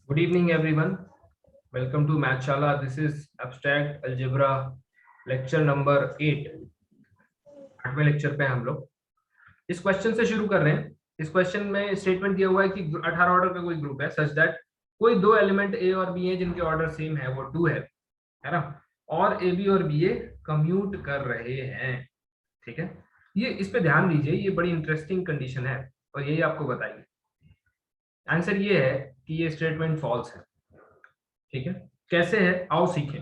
Good evening, everyone. Welcome to Mathshala. This is Abstract Algebra lecture number 8. 8वें lecture पे हम लोग इस question से शुरू कर रहे हैं। इस क्वेश्चन में स्टेटमेंट दिया हुआ है कि 18 ऑर्डर का कोई ग्रुप है सच दैट कोई दो एलिमेंट ए और बी है जिनके ऑर्डर सेम है, वो 2 है ना, और ए बी और बी ए कम्यूट कर रहे हैं। ठीक है, ये इस पे ध्यान दीजिए, ये बड़ी इंटरेस्टिंग कंडीशन है और यही आपको बताइए। आंसर ये है कि ये स्टेटमेंट फॉल्स है। ठीक है, कैसे है आओ सीखें।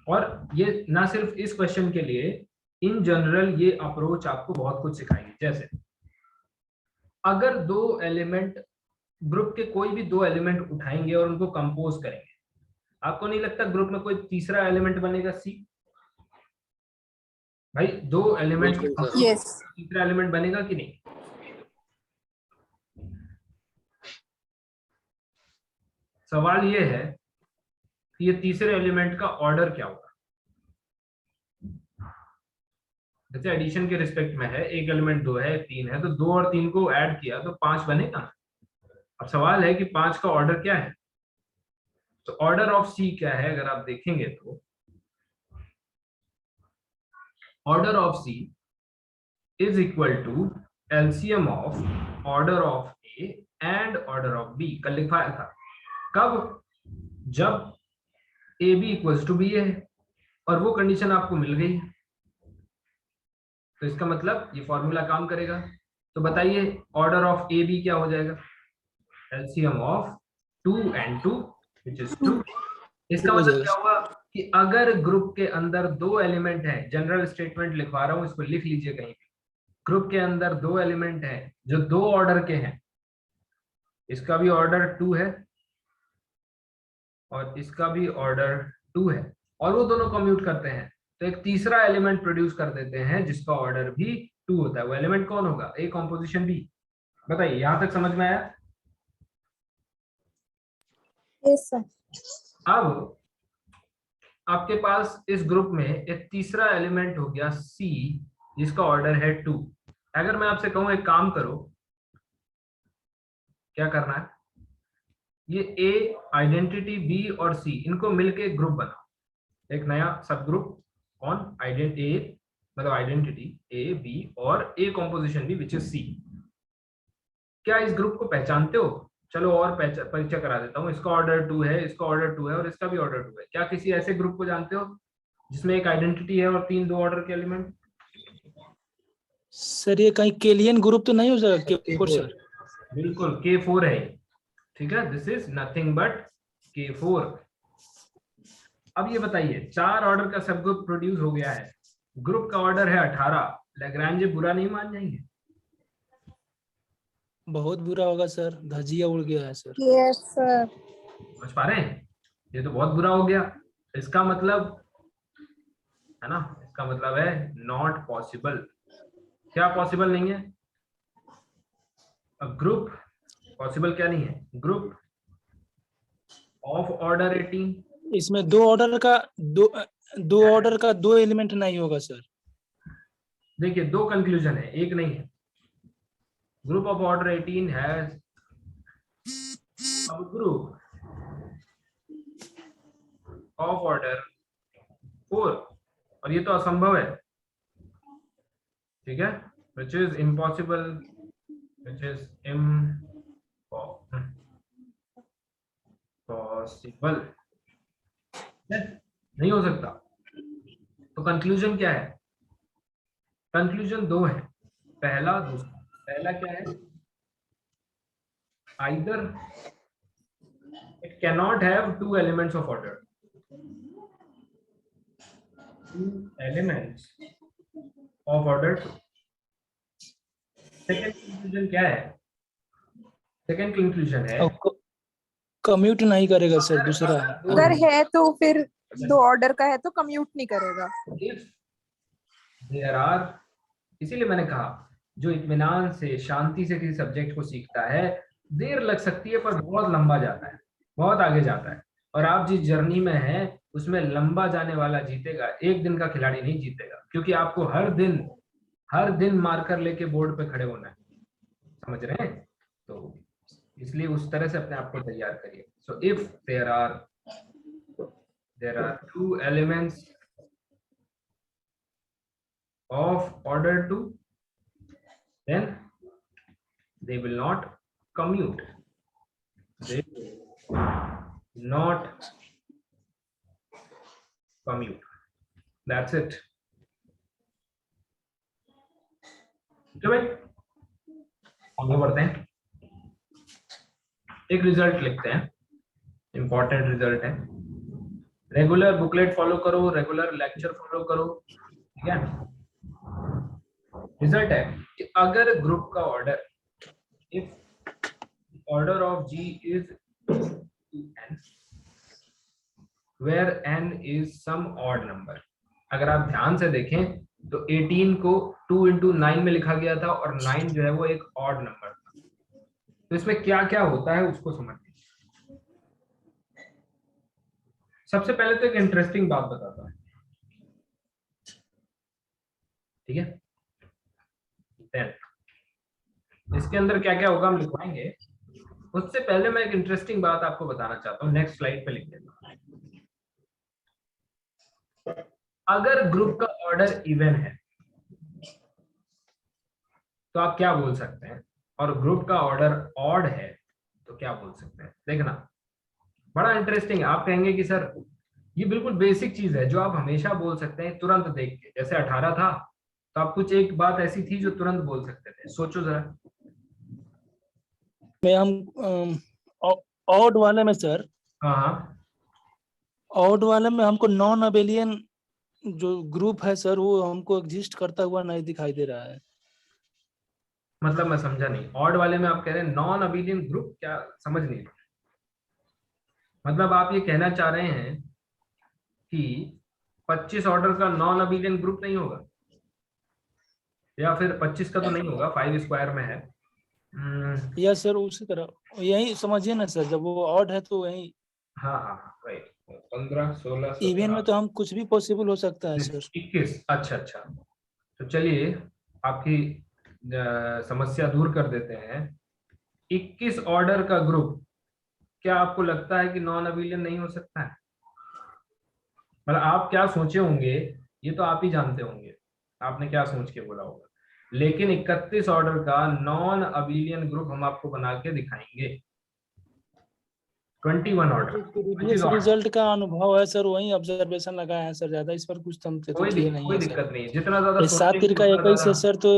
और ये ना सिर्फ इस क्वेश्चन के लिए, इन जनरल ये अप्रोच आपको बहुत कुछ सिखाएगी। जैसे अगर दो एलिमेंट, ग्रुप के कोई भी दो एलिमेंट उठाएंगे और उनको कंपोज करेंगे, आपको नहीं लगता ग्रुप में कोई तीसरा एलिमेंट बनेगा? सी भाई, दो एलिमेंट तीसरा एलिमेंट बनेगा कि नहीं? सवाल ये है कि ये तीसरे एलिमेंट का ऑर्डर क्या होगा। जैसे एडिशन के रिस्पेक्ट में है, एक एलिमेंट 2 है, 3 है, तो 2 और 3 को ऐड किया तो 5 बनेगा। अब सवाल है कि 5 का ऑर्डर क्या है। तो ऑर्डर ऑफ सी क्या है? अगर आप देखेंगे तो order of C is equal to LCM of order of A and order of B. कल लिखवाया था। कब? जब A B equals to B है, और वो कंडीशन आपको मिल गई, तो इसका मतलब ये फॉर्मूला काम करेगा। तो बताइए ऑर्डर ऑफ ए बी क्या हो जाएगा? LCM of 2 and 2 which is 2। इसका मतलब क्या हुआ कि अगर ग्रुप के अंदर दो एलिमेंट है, जनरल स्टेटमेंट लिखवा रहा हूं, इसको लिख लीजिए कहीं भी। ग्रुप के अंदर दो एलिमेंट है जो दो ऑर्डर के हैं, इसका भी ऑर्डर 2 है और इसका भी ऑर्डर 2 है, और वो दोनों कम्यूट करते हैं, तो एक तीसरा एलिमेंट प्रोड्यूस कर देते हैं जिसका ऑर्डर भी 2 होता है। वो एलिमेंट कौन होगा? ए कॉम्पोजिशन बी। बताइए, यहां तक समझ में आया? Yes sir. अब आपके पास इस ग्रुप में एक तीसरा एलिमेंट हो गया सी जिसका ऑर्डर है 2। अगर मैं आपसे कहूं एक काम करो, क्या करना है? ये ए, आइडेंटिटी बी और सी, इनको मिलके एक ग्रुप बनाओ, एक नया सब ग्रुप। कौन? आइडेंटिटी, मतलब आइडेंटिटी ए बी और A composition B which is C. क्या इस ग्रुप को पहचानते हो? चलो और परिचय करा देता हूँ। इसका ऑर्डर 2 है, इसका ऑर्डर 2 है और इसका भी ऑर्डर 2 है। क्या किसी ऐसे ग्रुप को जानते हो जिसमें एक आइडेंटिटी है और 3 दो ऑर्डर के एलिमेंट? सर ये कहीं केलियन ग्रुप तो नहीं हो सकता? K4 sir. बिल्कुल K4 है। ठीक है, this is nothing but K4। अब ये बताइए, 4 ऑर्डर का सब ग्रुप प्रोड्यूस हो गया है, ग्रुप का ऑर्डर है 18। लैग्रांज बुरा नहीं मान जाएंगे? बहुत बुरा होगा सर, धजिया उड़ गया है सर। Yes sir. समझ पा रहे हैं? ये तो बहुत बुरा हो गया। इसका मतलब है ना, इसका मतलब है नॉट पॉसिबल। क्या पॉसिबल नहीं है? ग्रुप पॉसिबल क्या नहीं है? Group of order 18। इसमें दो ऑर्डर का दो एलिमेंट नहीं होगा सर। देखिए, दो कंक्लूजन है, एक नहीं है। ग्रुप ऑफ ऑर्डर 18 हैज अब ग्रुप ऑफ ऑर्डर 4, और ये तो असंभव है। ठीक है, which is impossible, which is impossible, नहीं हो सकता। तो कंक्लूजन क्या है? कंक्लूजन दो है, पहला दूसरा। पहला क्या है? either it cannot have two elements of order, two elements of order 2। Second conclusion क्या है? सेकंड कंक्लूजन है कम्यूट नहीं करेगा सर। दूसरा अगर है तो फिर दो ऑर्डर का है तो कम्यूट नहीं करेगा। if there are, इसीलिए मैंने कहा जो इत्मीनान से, शांति से किसी सब्जेक्ट को सीखता है, देर लग सकती है पर बहुत लंबा जाता है, बहुत आगे जाता है। और आप जिस जर्नी में हैं उसमें लंबा जाने वाला जीतेगा, एक दिन का खिलाड़ी नहीं जीतेगा, क्योंकि आपको हर दिन मार्कर लेके बोर्ड पे खड़े होना है। समझ रहे हैं? तो इसलिए उस तरह से अपने आप को तैयार करिए. So if there are two elements of order 2, then they will not commute. They will not commute. That's it. ठीक है भाई, आगे बढ़ते हैं. एक रिजल्ट लिखते हैं, इंपॉर्टेंट रिजल्ट है. रेगुलर बुकलेट फॉलो करो, रेगुलर लेक्चर फॉलो करो, ठीक है. रिजल्ट है कि अगर ग्रुप का order, if order of G is n where n is some odd number. अगर आप ध्यान से देखें तो 18 को 2 into 9 में लिखा गया था और 9 जो है वो एक ऑड नंबर था. तो इसमें क्या क्या होता है उसको समझ लीजिए. सबसे पहले तो एक इंटरेस्टिंग बात बताता हूं, ठीक है. देन इसके अंदर क्या क्या होगा हम लिखवाएंगे. उससे पहले मैं एक इंटरेस्टिंग बात आपको बताना चाहता हूं. नेक्स्ट स्लाइड पे लिख देता हूं. अगर ग्रुप का ऑर्डर इवन है तो आप क्या बोल सकते हैं, और ग्रुप का ऑर्डर ऑड है तो क्या बोल सकते हैं. देखना बड़ा इंटरेस्टिंग है. आप कहेंगे कि सर ये बिल्कुल बेसिक चीज है जो आप हमेशा बोल सकते हैं तुरंत देख के. जैसे 18 था तो आप कुछ एक बात ऐसी थी जो तुरंत बोल सकते थे. सोचो जरा. में हम ऑड वाले में सर, हाँ, ऑड वाले में हमको नॉन अबेलियन जो ग्रुप है सर वो हमको एग्जिस्ट करता हुआ नहीं दिखाई दे रहा है. मतलब मैं समझा नहीं. ऑड वाले में आप कह रहे हैं नॉन अबेलियन ग्रुप, क्या समझ नहीं. मतलब आप ये कहना चाह रहे हैं कि 25 ऑर्डर का नॉन अबेलियन ग्रुप नहीं होगा, या फिर 25 का तो नहीं होगा, 5 स्क्वायर में है. या सर उसी तरह यही समझिए ना सर, जब वो ऑड है तो यही. हाँ हाँ राइट. 15, 16, इवन में तो हम कुछ भी पॉसिबल हो सकता है सर. 21. अच्छा अच्छा, तो चलिए आपकी समस्या दूर कर देते हैं. 21 ऑर्डर का ग्रुप क्या आपको लगता है कि नॉन अबेलियन नहीं हो सकता है? मतलब आप क्या सोचे होंगे ये तो आप ही जानते होंगे, आपने क्या सोच के बोला होगा. लेकिन 31 ऑर्डर का नॉन अबेलियन ग्रुप हम आपको बना के दिखाएंगे. 21 ऑर्डर रिजल्ट का अनुभव है सर, वही ऑब्जर्वेशन लगाया है सर, ज्यादा इस पर कुछ तो कोई दिक्कत नहीं है. जितना ज्यादा 7 का 21 है सर तो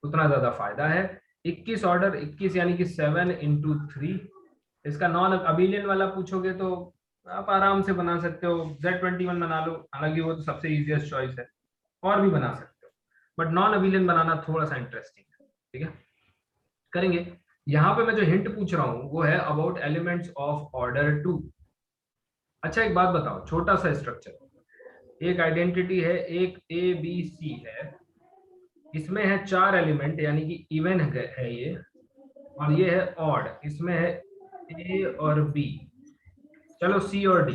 उतना ज्यादा फायदा है. 21 ऑर्डर 21 यानी कि 7 into 3. इसका नॉन अबेलियन वाला पूछोगे तो आप आराम से बना सकते हो. Z21 बना लो, हालांकि वो तो सबसे इजीएस्ट चॉइस है, और भी बना सकते हो, बट नॉन अबेलियन बनाना थोड़ा सा इंटरेस्टिंग है. ठीक है, करेंगे. यहाँ पे मैं जो हिंट पूछ रहा हूँ वो है अबाउट एलिमेंट्स ऑफ ऑर्डर 2. अच्छा एक बात बताओ, छोटा सा स्ट्रक्चर. एक आइडेंटिटी है, एक ABC है, इसमें है 4 एलिमेंट यानी कि इवन है ये, और ये है ऑड, इसमें है A और B, चलो C और D.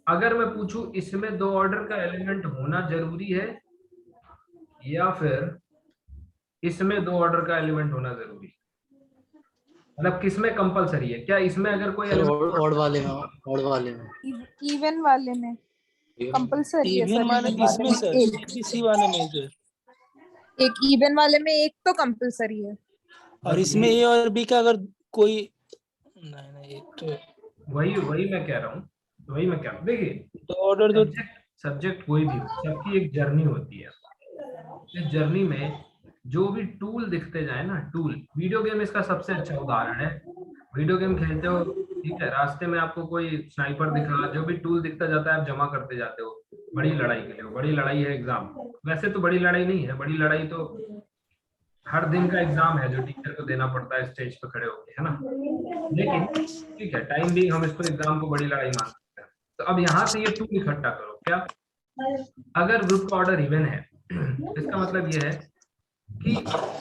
अगर मैं पूछूं इसमें 2 ऑर्डर का एलिमेंट होना जरूरी है या फिर इसमें 2 ऑर्डर का एलिमेंट होना जरूरी है, मतलब किसमें कंपलसरी है? क्या इसमें अगर कोई ऑड वाले में इवन वाले में कंपलसरी है इवन सर. वाले किसमें सर? ABC वाले में सर. एक इवन वाले में एक तो कंपलसरी है, और इसमें A और B का अगर कोई नहीं तो वही मैं कह रहा हूँ. देखिए तो ऑर्डर जो सब्जेक्ट कोई भी हो, सबकी एक जर्नी होती है. इस जर्नी में जो भी टूल दिखते जाए ना, टूल, वीडियो गेम इसका सबसे अच्छा उदाहरण है. वीडियो गेम खेलते हो, ठीक है, रास्ते में आपको कोई स्नाइपर दिखा, जो भी टूल दिखता जाता है आप जमा करते जाते हो बड़ी लड़ाई के लिए. बड़ी लड़ाई है एग्जाम. वैसे तो बड़ी लड़ाई नहीं है, बड़ी लड़ाई तो हर दिन का एग्जाम है जो टीचर को देना पड़ता है स्टेज पे खड़े होके, है ना. लेकिन ठीक है, टाइम भी हम इसको एग्जाम को बड़ी लड़ाई मान सकते हैं. तो अब यहाँ से ये टूल इकट्ठा करो. क्या अगर ग्रुप का ऑर्डर इवन है इसका मतलब ये है कि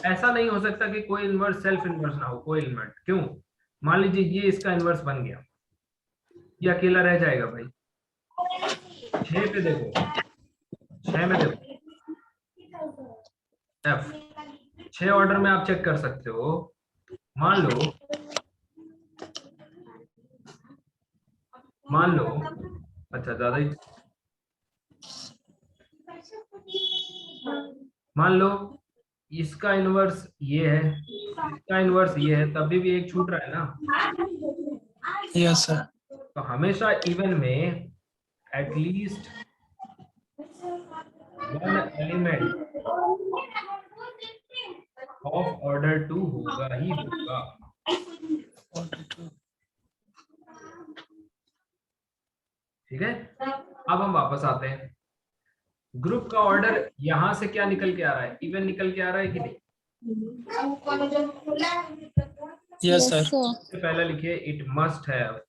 ऐसा नहीं हो सकता कि कोई इनवर्स सेल्फ इनवर्स ना हो. कोई इनवर्स क्यों? मान लीजिए ये इसका इनवर्स बन गया, ये अकेला रह जाएगा भाई. 6 पे देखो, 6 में देखो F, 6 ऑर्डर में आप चेक कर सकते हो मान लो अच्छा ज्यादा ही, मान लो इसका इनवर्स ये है, इसका इनवर्स ये है, तभी भी एक छूट रहा है ना। Yes sir. तो हमेशा इवन में at least one element of order 2 होगा ही होगा। ठीक है, अब हम वापस आते हैं। ग्रुप का ऑर्डर यहां से क्या निकल के आ रहा है, इवन निकल के आ रहा है कि नहीं? Yes sir. सबसे पहले लिखिए it must have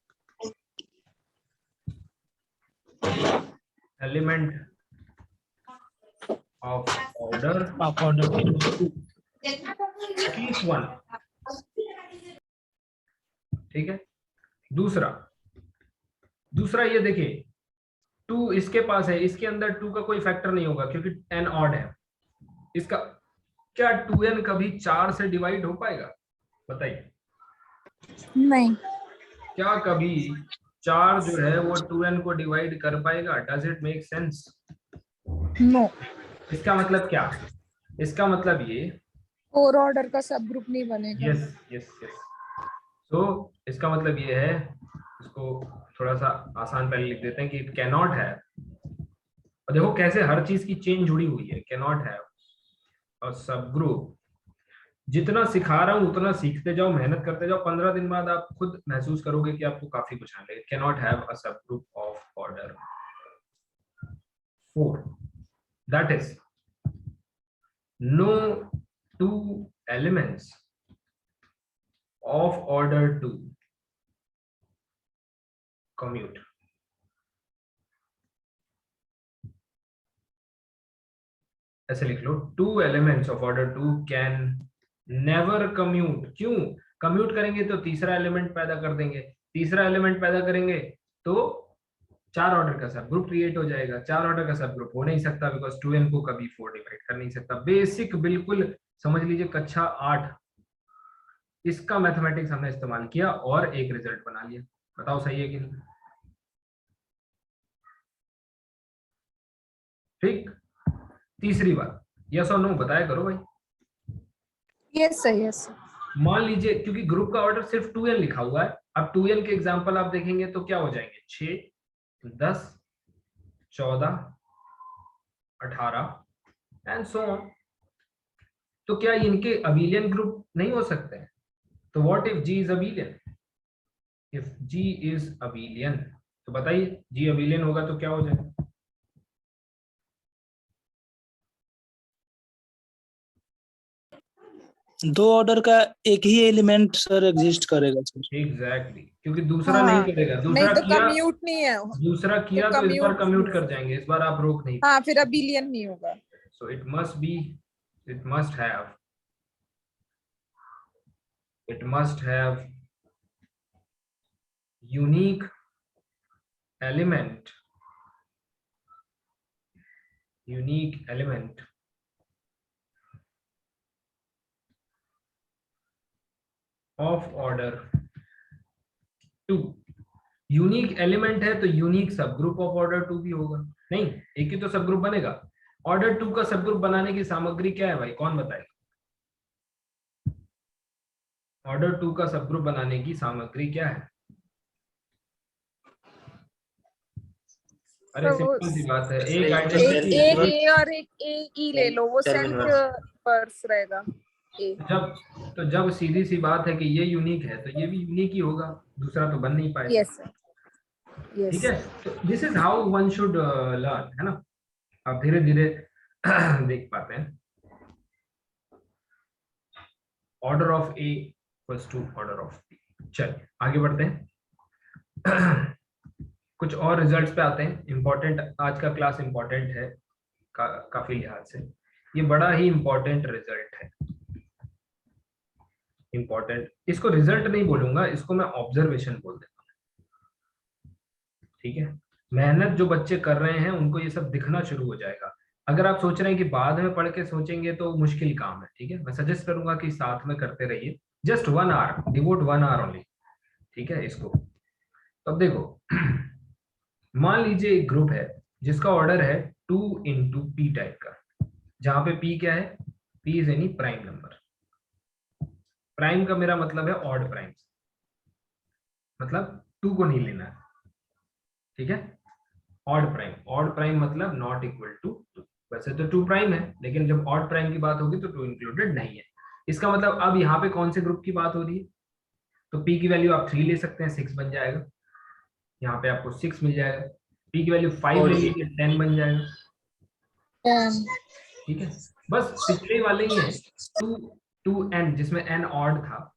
element of order at least one. ठीक है, दूसरा ये देखिए 2 इसके पास है, इसके अंदर 2 का कोई फैक्टर नहीं होगा क्योंकि n ऑड है इसका। क्या 2n कभी 4 से डिवाइड हो पाएगा, बताइए? नहीं। क्या कभी 4 जो है वो 2n को डिवाइड कर पाएगा? Does it make sense? No. इसका मतलब क्या? इसका मतलब ये फोर ऑर्डर का सब ग्रुप नहीं बनेगा। Yes yes yes. तो इसका मतलब ये है, इसको थोड़ा सा आसान पहले लिख देते हैं कि इट कैन नॉट हैव, और देखो कैसे हर चीज की चेन जुड़ी हुई है। कैन नॉट हैव और सब ग्रुप। जितना सिखा रहा हूं उतना सीखते जाओ, मेहनत करते जाओ, 15 दिन बाद आप खुद महसूस करोगे कि आपको काफी कुछ आने लगे। Can not have a sub group of order 4, that is no 2 elements of order 2 commute। ऐसे लिख लो 2 elements of order 2 can never commute। क्यों? कम्यूट करेंगे तो तीसरा एलिमेंट पैदा कर देंगे, तीसरा एलिमेंट पैदा करेंगे तो 4 ऑर्डर का सब ग्रुप क्रिएट हो जाएगा। 4 ऑर्डर का सब ग्रुप हो नहीं सकता बिकॉज 2n को कभी 4 डिवाइड कर नहीं सकता। बेसिक बिल्कुल समझ लीजिए, कक्षा 8 इसका मैथमेटिक्स हमने इस्तेमाल किया और एक रिजल्ट बना लिया। बताओ सही है कि नहीं? ठीक, तीसरी बात, यस और नो बताया करो भाई। Yes sir, yes. मान लीजिए क्योंकि ग्रुप का ऑर्डर सिर्फ 2n लिखा हुआ है, अब 2n के एग्जांपल आप देखेंगे तो क्या हो जाएंगे? 6, 10, 14, 18 एंड सो ऑन। तो क्या इनके अबिलियन ग्रुप नहीं हो सकते हैं? तो what if g is abelian? If g is abelian तो बताइए g अबिलियन होगा तो क्या हो जाएगा? दो ऑर्डर का एक ही एलिमेंट सर एग्जिस्ट करेगा सर। एग्जैक्टली, क्योंकि दूसरा हाँ, नहीं करेगा। नहीं दूसरा तो किया, कम्यूट नहीं है। दूसरा किया तो इस बार कम्यूट कर जाएंगे, इस बार आप रोक नहीं। हाँ, फिर अबिलियन नहीं होगा। So it must be, it must have, it must have unique element, unique element of order 2। Unique element है तो यूनिक सब ग्रुप ऑफ ऑर्डर 2 भी होगा। नहीं, एक ही तो सब ग्रुप बनेगा। ऑर्डर 2 का सब ग्रुप बनाने की सामग्री क्या है भाई, कौन बताएगा? ऑर्डर 2 का सब ग्रुप बनाने की सामग्री क्या है? अरे सिंपल सी बात है, एक आइडेंटिटी। एक ए और एक ए ई ले लो, वो सेंट पर्स रहेगा। जब सीधी सी बात है कि ये यूनिक है तो ये भी यूनिक ही होगा, दूसरा तो बन नहीं पाएगा। Yes sir, yes. ठीक है, तो this is how one should learn, है ना? आप धीरे धीरे देख पाते हैं। Order of A equals to order of B. चलिए आगे बढ़ते हैं। कुछ और रिजल्ट्स पे आते हैं। इंपॉर्टेंट, आज का क्लास इंपॉर्टेंट है काफी लिहाज से। ये बड़ा ही इंपॉर्टेंट रिजल्ट है। इंपॉर्टेंट, इसको रिजल्ट नहीं बोलूंगा, इसको मैं ऑब्जर्वेशन बोल देता हूँ। ठीक है, मेहनत जो बच्चे कर रहे हैं उनको ये सब दिखना शुरू हो जाएगा। अगर आप सोच रहे हैं कि बाद में पढ़ के सोचेंगे तो मुश्किल काम है। ठीक है, मैं सजेस्ट करूंगा कि साथ में करते रहिए, just 1 hour, devote 1 hour only, ठीक है इसको। तो अब देखो, मान लीजिए एक ग्रुप है जिसका ऑर्डर है 2 इंटू पी टाइप का, जहां पे पी क्या है, P is any prime number. Prime का मेरा मतलब है ऑड प्राइम, मतलब 2 को नहीं लेना है, ठीक है। ऑड प्राइम मतलब नॉट इक्वल टू 2। वैसे तो 2 प्राइम है, लेकिन जब ऑड प्राइम की बात होगी तो 2 इंक्लूडेड नहीं है। इसका मतलब अब यहाँ पे कौन से ग्रुप की बात हो रही है, तो p की वैल्यू आप 3 ले सकते हैं, 6 बन जाएगा। यहाँ पे आपको 6 मिल जाएगा। p की वैल्यू 5 ले लीजिए, 10 बन जाएगा, ठीक है। बस पिछले वाले ही है 2n, जिसमें n ऑड था,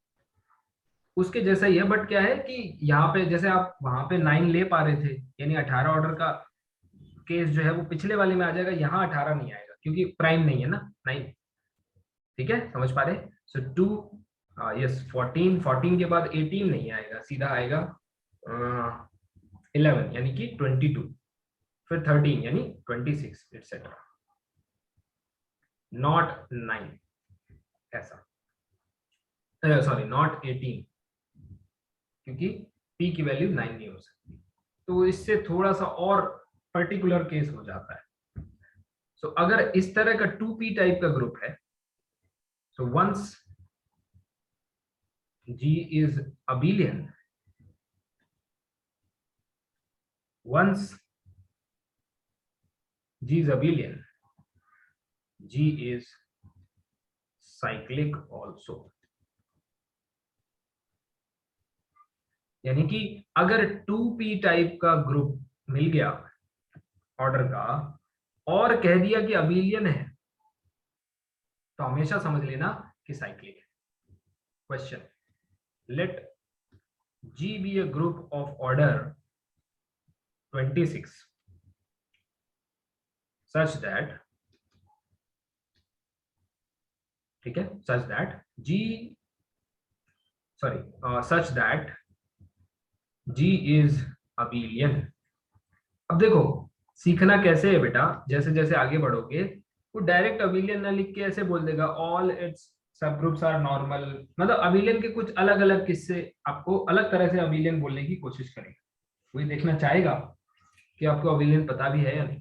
उसके जैसा ही है। बट क्या है कि यहाँ पे जैसे आप वहां पे 9 ले पा रहे थे, यानी 18 ऑर्डर का केस जो है वो पिछले वाले में आ जाएगा, यहाँ 18 नहीं आएगा क्योंकि प्राइम नहीं है ना 9, ठीक है, समझ पा रहे। सो 2 यस 14 के बाद 18 नहीं आएगा, सीधा आएगा 11 यानी कि 22, फिर 13 यानी 26 एटसेट्रा, नॉट 9 ऐसा, सॉरी नॉट 18, क्योंकि p की वैल्यू 9 नहीं हो सकती। तो इससे थोड़ा सा और पर्टिकुलर केस हो जाता है। सो अगर इस तरह का 2p टाइप का ग्रुप है, so once G is abelian, once G is abelian, G is cyclic also। यानी कि अगर 2p टाइप का ग्रुप मिल गया ऑर्डर का और कह दिया कि अबेलियन है, तो हमेशा समझ लेना कि साइक्लिक है। Question, let G be a group of order 26 such that, ठीक है, such that G is abelian। अब देखो सीखना कैसे है बेटा, जैसे जैसे आगे बढ़ोगे वो डायरेक्ट अबेलियन ना लिख के ऐसे बोल देगा ऑल इट्स सब ग्रुप्स आर नॉर्मल, मतलब अबेलियन के कुछ अलग अलग किस्से आपको अलग तरह से अबेलियन बोलने की कोशिश करेगा। वही देखना चाहेगा कि आपको अबेलियन पता भी है या नहीं,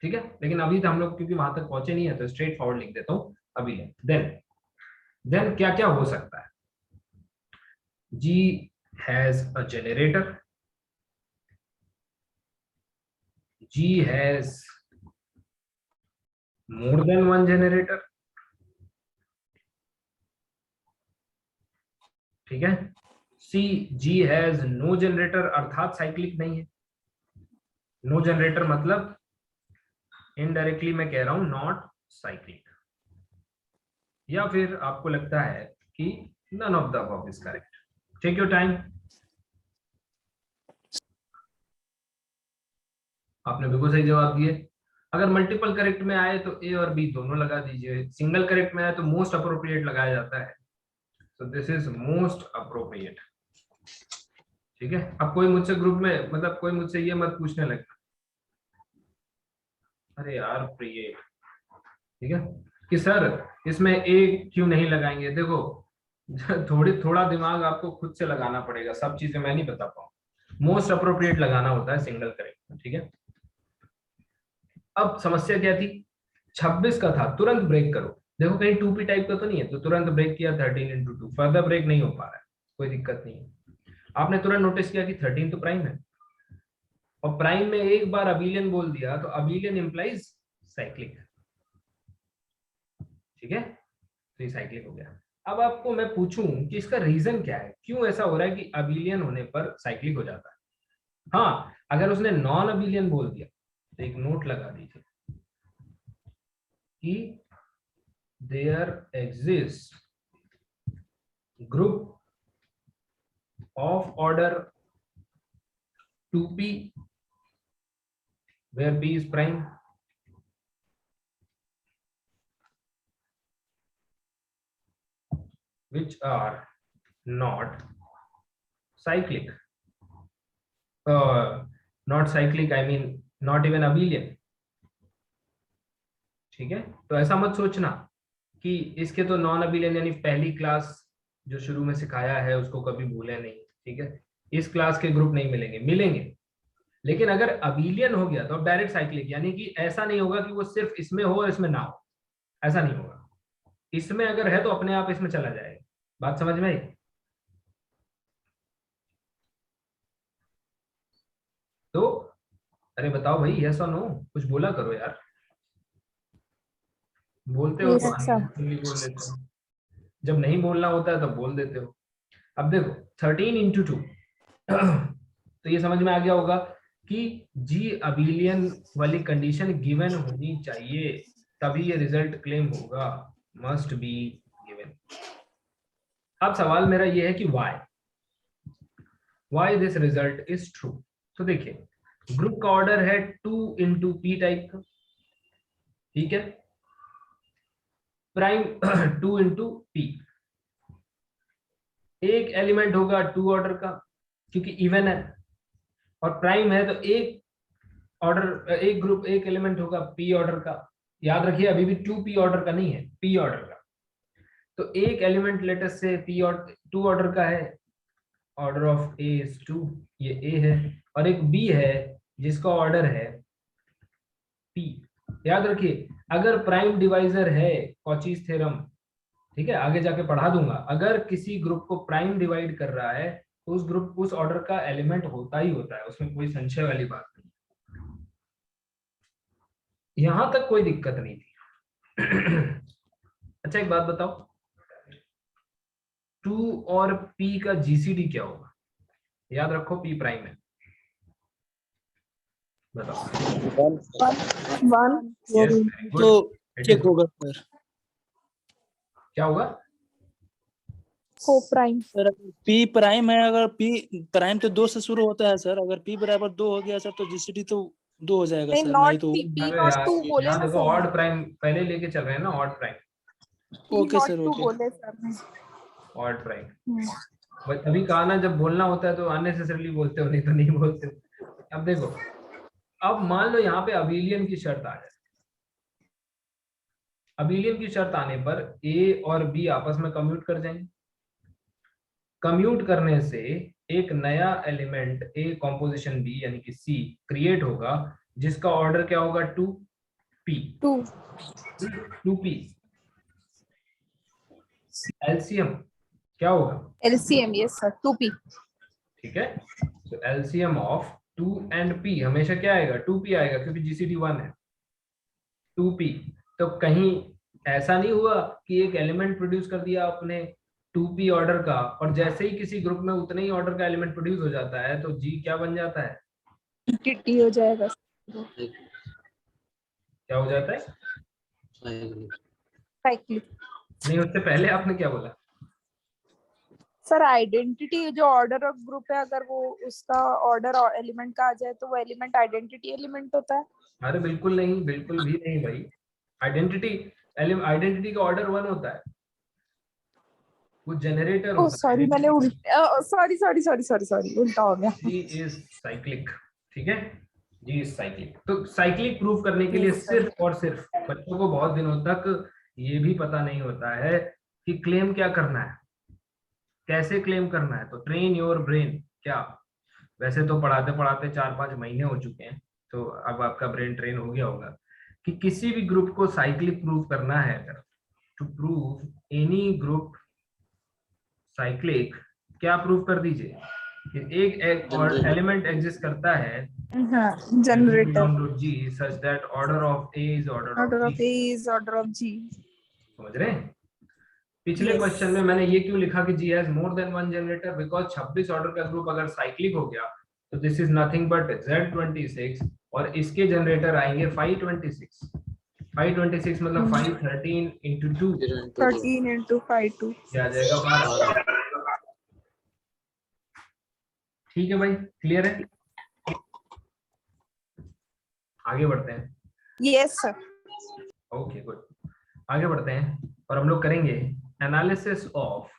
ठीक है। लेकिन अभी तो हम लोग क्योंकि वहां तक पहुंचे नहीं है तो स्ट्रेट फॉरवर्ड लिख देता हूँ अबेलियन। देन क्या क्या हो सकता है, G has a generator, G has more than one generator, ठीक है। C, G has no generator, अर्थात साइक्लिक नहीं है। नो जनरेटर मतलब इनडायरेक्टली मैं कह रहा हूं नॉट साइक्लिक। या फिर आपको लगता है कि none of the above is correct, take your time. आपने बिल्कुल सही जवाब दिए। अगर मल्टीपल करेक्ट में आए तो ए और बी दोनों लगा दीजिए, सिंगल करेक्ट में आए तो मोस्ट अप्रोप्रिएट लगाया जाता है, so this is most appropriate, ठीक है। अब कोई मुझसे ग्रुप में मतलब कोई मुझसे ये मत पूछने लगता अरे यार प्रिय, ठीक है, कि सर इसमें ए क्यों नहीं लगाएंगे। देखो थोड़ा दिमाग आपको खुद से लगाना पड़ेगा, सब चीजें मैं नहीं बता पाऊँ। मोस्ट अप्रोप्रिएट लगाना होता है सिंगल करेक्ट, ठीक है। अब समस्या क्या थी, 26 का था, तुरंत ब्रेक करो। देखो कहीं 2p टाइप का तो नहीं है, तो तुरंत ब्रेक किया 13 इंटू 2, फर्दर ब्रेक नहीं हो पा रहा है, कोई दिक्कत नहीं है। आपने तुरंत नोटिस किया कि 13 तो प्राइम है, और प्राइम में एक बार अबेलियन बोल दिया तो अबेलियन इंप्लाइज साइक्लिक, ठीक है, तो ये साइक्लिक हो गया। अब आपको मैं पूछूं कि इसका रीजन क्या है, क्यों ऐसा हो रहा है कि अबेलियन होने पर साइक्लिक हो जाता है। हाँ, अगर उसने नॉन अबेलियन बोल दिया तो एक नोट लगा दीजिए कि there exist group of order 2p where p is prime, which are not cyclic, not cyclic I mean not even abelian, ठीक है। तो ऐसा मत सोचना कि इसके तो नॉन अबेलियन यानी पहली क्लास जो शुरू में सिखाया है उसको कभी भूले नहीं, ठीक है। इस क्लास के ग्रुप नहीं मिलेंगे, लेकिन अगर अबिलियन हो गया तो अब डायरेक्ट साइक्लिक, यानी कि ऐसा नहीं होगा कि वो सिर्फ इसमें हो और इसमें ना हो, ऐसा नहीं होगा। इसमें अगर है तो अपने आप इसमें चला जाएगा। बात समझ में आई? तो अरे बताओ भाई, यस और नो, कुछ बोला करो यार। बोलते हो Yes, तो sir. unnecessarily बोल देते हो, जब नहीं बोलना होता है तब बोल देते हो। अब देखो 13 × 2 तो ये समझ में आ गया होगा कि जी अबिलियन वाली कंडीशन गिवन होनी चाहिए, तभी ये रिजल्ट क्लेम होगा, मस्ट बी गिवन। अब सवाल मेरा ये है कि why this result is true. तो देखिए, ग्रुप का ऑर्डर है 2 × p टाइप का, ठीक है, प्राइम 2 × p, एक एलिमेंट होगा 2 ऑर्डर का क्योंकि इवन है, और प्राइम है तो एक ग्रुप एक एलिमेंट होगा p ऑर्डर का। याद रखिए अभी भी 2p ऑर्डर का नहीं है, p ऑर्डर का। तो एक एलिमेंट लेटेस्ट से p और 2 ऑर्डर का है, ऑर्डर ऑफ a इज 2, ये a है, और एक b है जिसका ऑर्डर है p। याद रखिए अगर प्राइम डिवाइजर है, कॉचीज थ्योरम, ठीक है, आगे जाके पढ़ा दूंगा, अगर किसी ग्रुप को प्राइम डिवाइड कर रहा है तो उस ग्रुप उस ऑर्डर का एलिमेंट होता ही होता है, उसमें कोई संशय वाली बात नहीं। यहां तक कोई दिक्कत नहीं थी। अच्छा एक बात बताओ, 2 और p का जीसीडी क्या होगा? याद रखो p प्राइम है, बताओ। 1. Yes, very good. तो It चेक is- होगा सर। क्या होगा? Co-prime. सर पी प्राइम है, अगर पी प्राइम तो 2 से शुरू होता है सर, अगर पी बराबर 2 हो गया सर तो जीसीडी तो 2 हो जाएगा नहीं, सर, not नहीं तो P. P अरे not यार 2 बोले यहाँ ना देखो, सर. ऑड प्राइम पहले लेके चल रहे हैं ना, odd prime, P okay not sir 2 okay. बोले सर. Odd prime. बस अभी कहा ना, जब बोलना होता है तो अननेसेसरली बोलते हो, नहीं तो नहीं बोलते हो। अब देखो, अब मान लो यहाँ पे अबिलियन की शर्त आ जाए, अबिलियन की शर्त आने पर ए और बी आपस में कम्यूट कर जाएंगे। कम्यूट करने से एक नया एलिमेंट ए कॉम्पोजिशन बी यानी कि सी क्रिएट होगा, जिसका ऑर्डर क्या होगा? 2p। 2p एलसीएम क्या होगा? LCM. Yes sir. 2P. ठीक है, तो एलसीएम ऑफ 2 and p हमेशा क्या आएगा? 2p आएगा, क्योंकि जीसीडी 1 है, 2p। तो कहीं ऐसा नहीं हुआ कि एक एलिमेंट प्रोड्यूस कर दिया आपने 2p ऑर्डर का, और जैसे ही किसी ग्रुप में उतने ही ऑर्डर का एलिमेंट प्रोड्यूस हो जाता है तो जी क्या बन जाता है? TT हो जाएगा. क्या हो जाता है? Cyclic. नहीं, उससे पहले आपने क्या बोला? सर आइडेंटिटी जो ऑर्डर ऑफ ग्रुप है, अगर वो उसका ऑर्डर एलिमेंट का आ जाए तो वो एलिमेंट आइडेंटिटी एलिमेंट होता है. अरे बिल्कुल नहीं, बिल्कुल भी नहीं भाई। आइडेंटिटी का ऑर्डर 1 होता है, वो जनरेटर ओह होता सॉरी, है। मैंने सॉरी उल्टा हो गया. जी इज साइक्लिक, ठीक है, जी इज साइक्लिक। तो साइक्लिक प्रूव करने के लिए Yes, sir. सिर्फ और सिर्फ बच्चों को बहुत दिनों तक ये भी पता नहीं होता है कि क्लेम क्या करना है, कैसे क्लेम करना है। तो ट्रेन योर ब्रेन, क्या वैसे तो पढ़ाते पढ़ाते 4-5 महीने हो चुके हैं, तो अब आपका ब्रेन ट्रेन हो गया होगा कि किसी भी ग्रुप को साइक्लिक प्रूव करना है। अगर to prove any group cyclic, क्या प्रूव कर दीजिए कि एक और एलिमेंट एग्जिस्ट करता है हाँ, generator. G such that order of A is order Order of of G। A is order of G. समझ रहे हैं? पिछले Yes. क्वेश्चन में मैंने ये क्यों लिखा कि G has more than one generator, because 26 order का ग्रुप अगर साइक्लिक हो गया तो this is nothing but Z26, और इसके जनरेटर आएंगे 526। 526 मतलब 513 into 2 13 into 5 2. क्या आ जाएगा? 12। ठीक है भाई, क्लियर है? आगे बढ़ते हैं। Yes sir. ओके गुड, आगे बढ़ते हैं और हम लोग करेंगे analysis of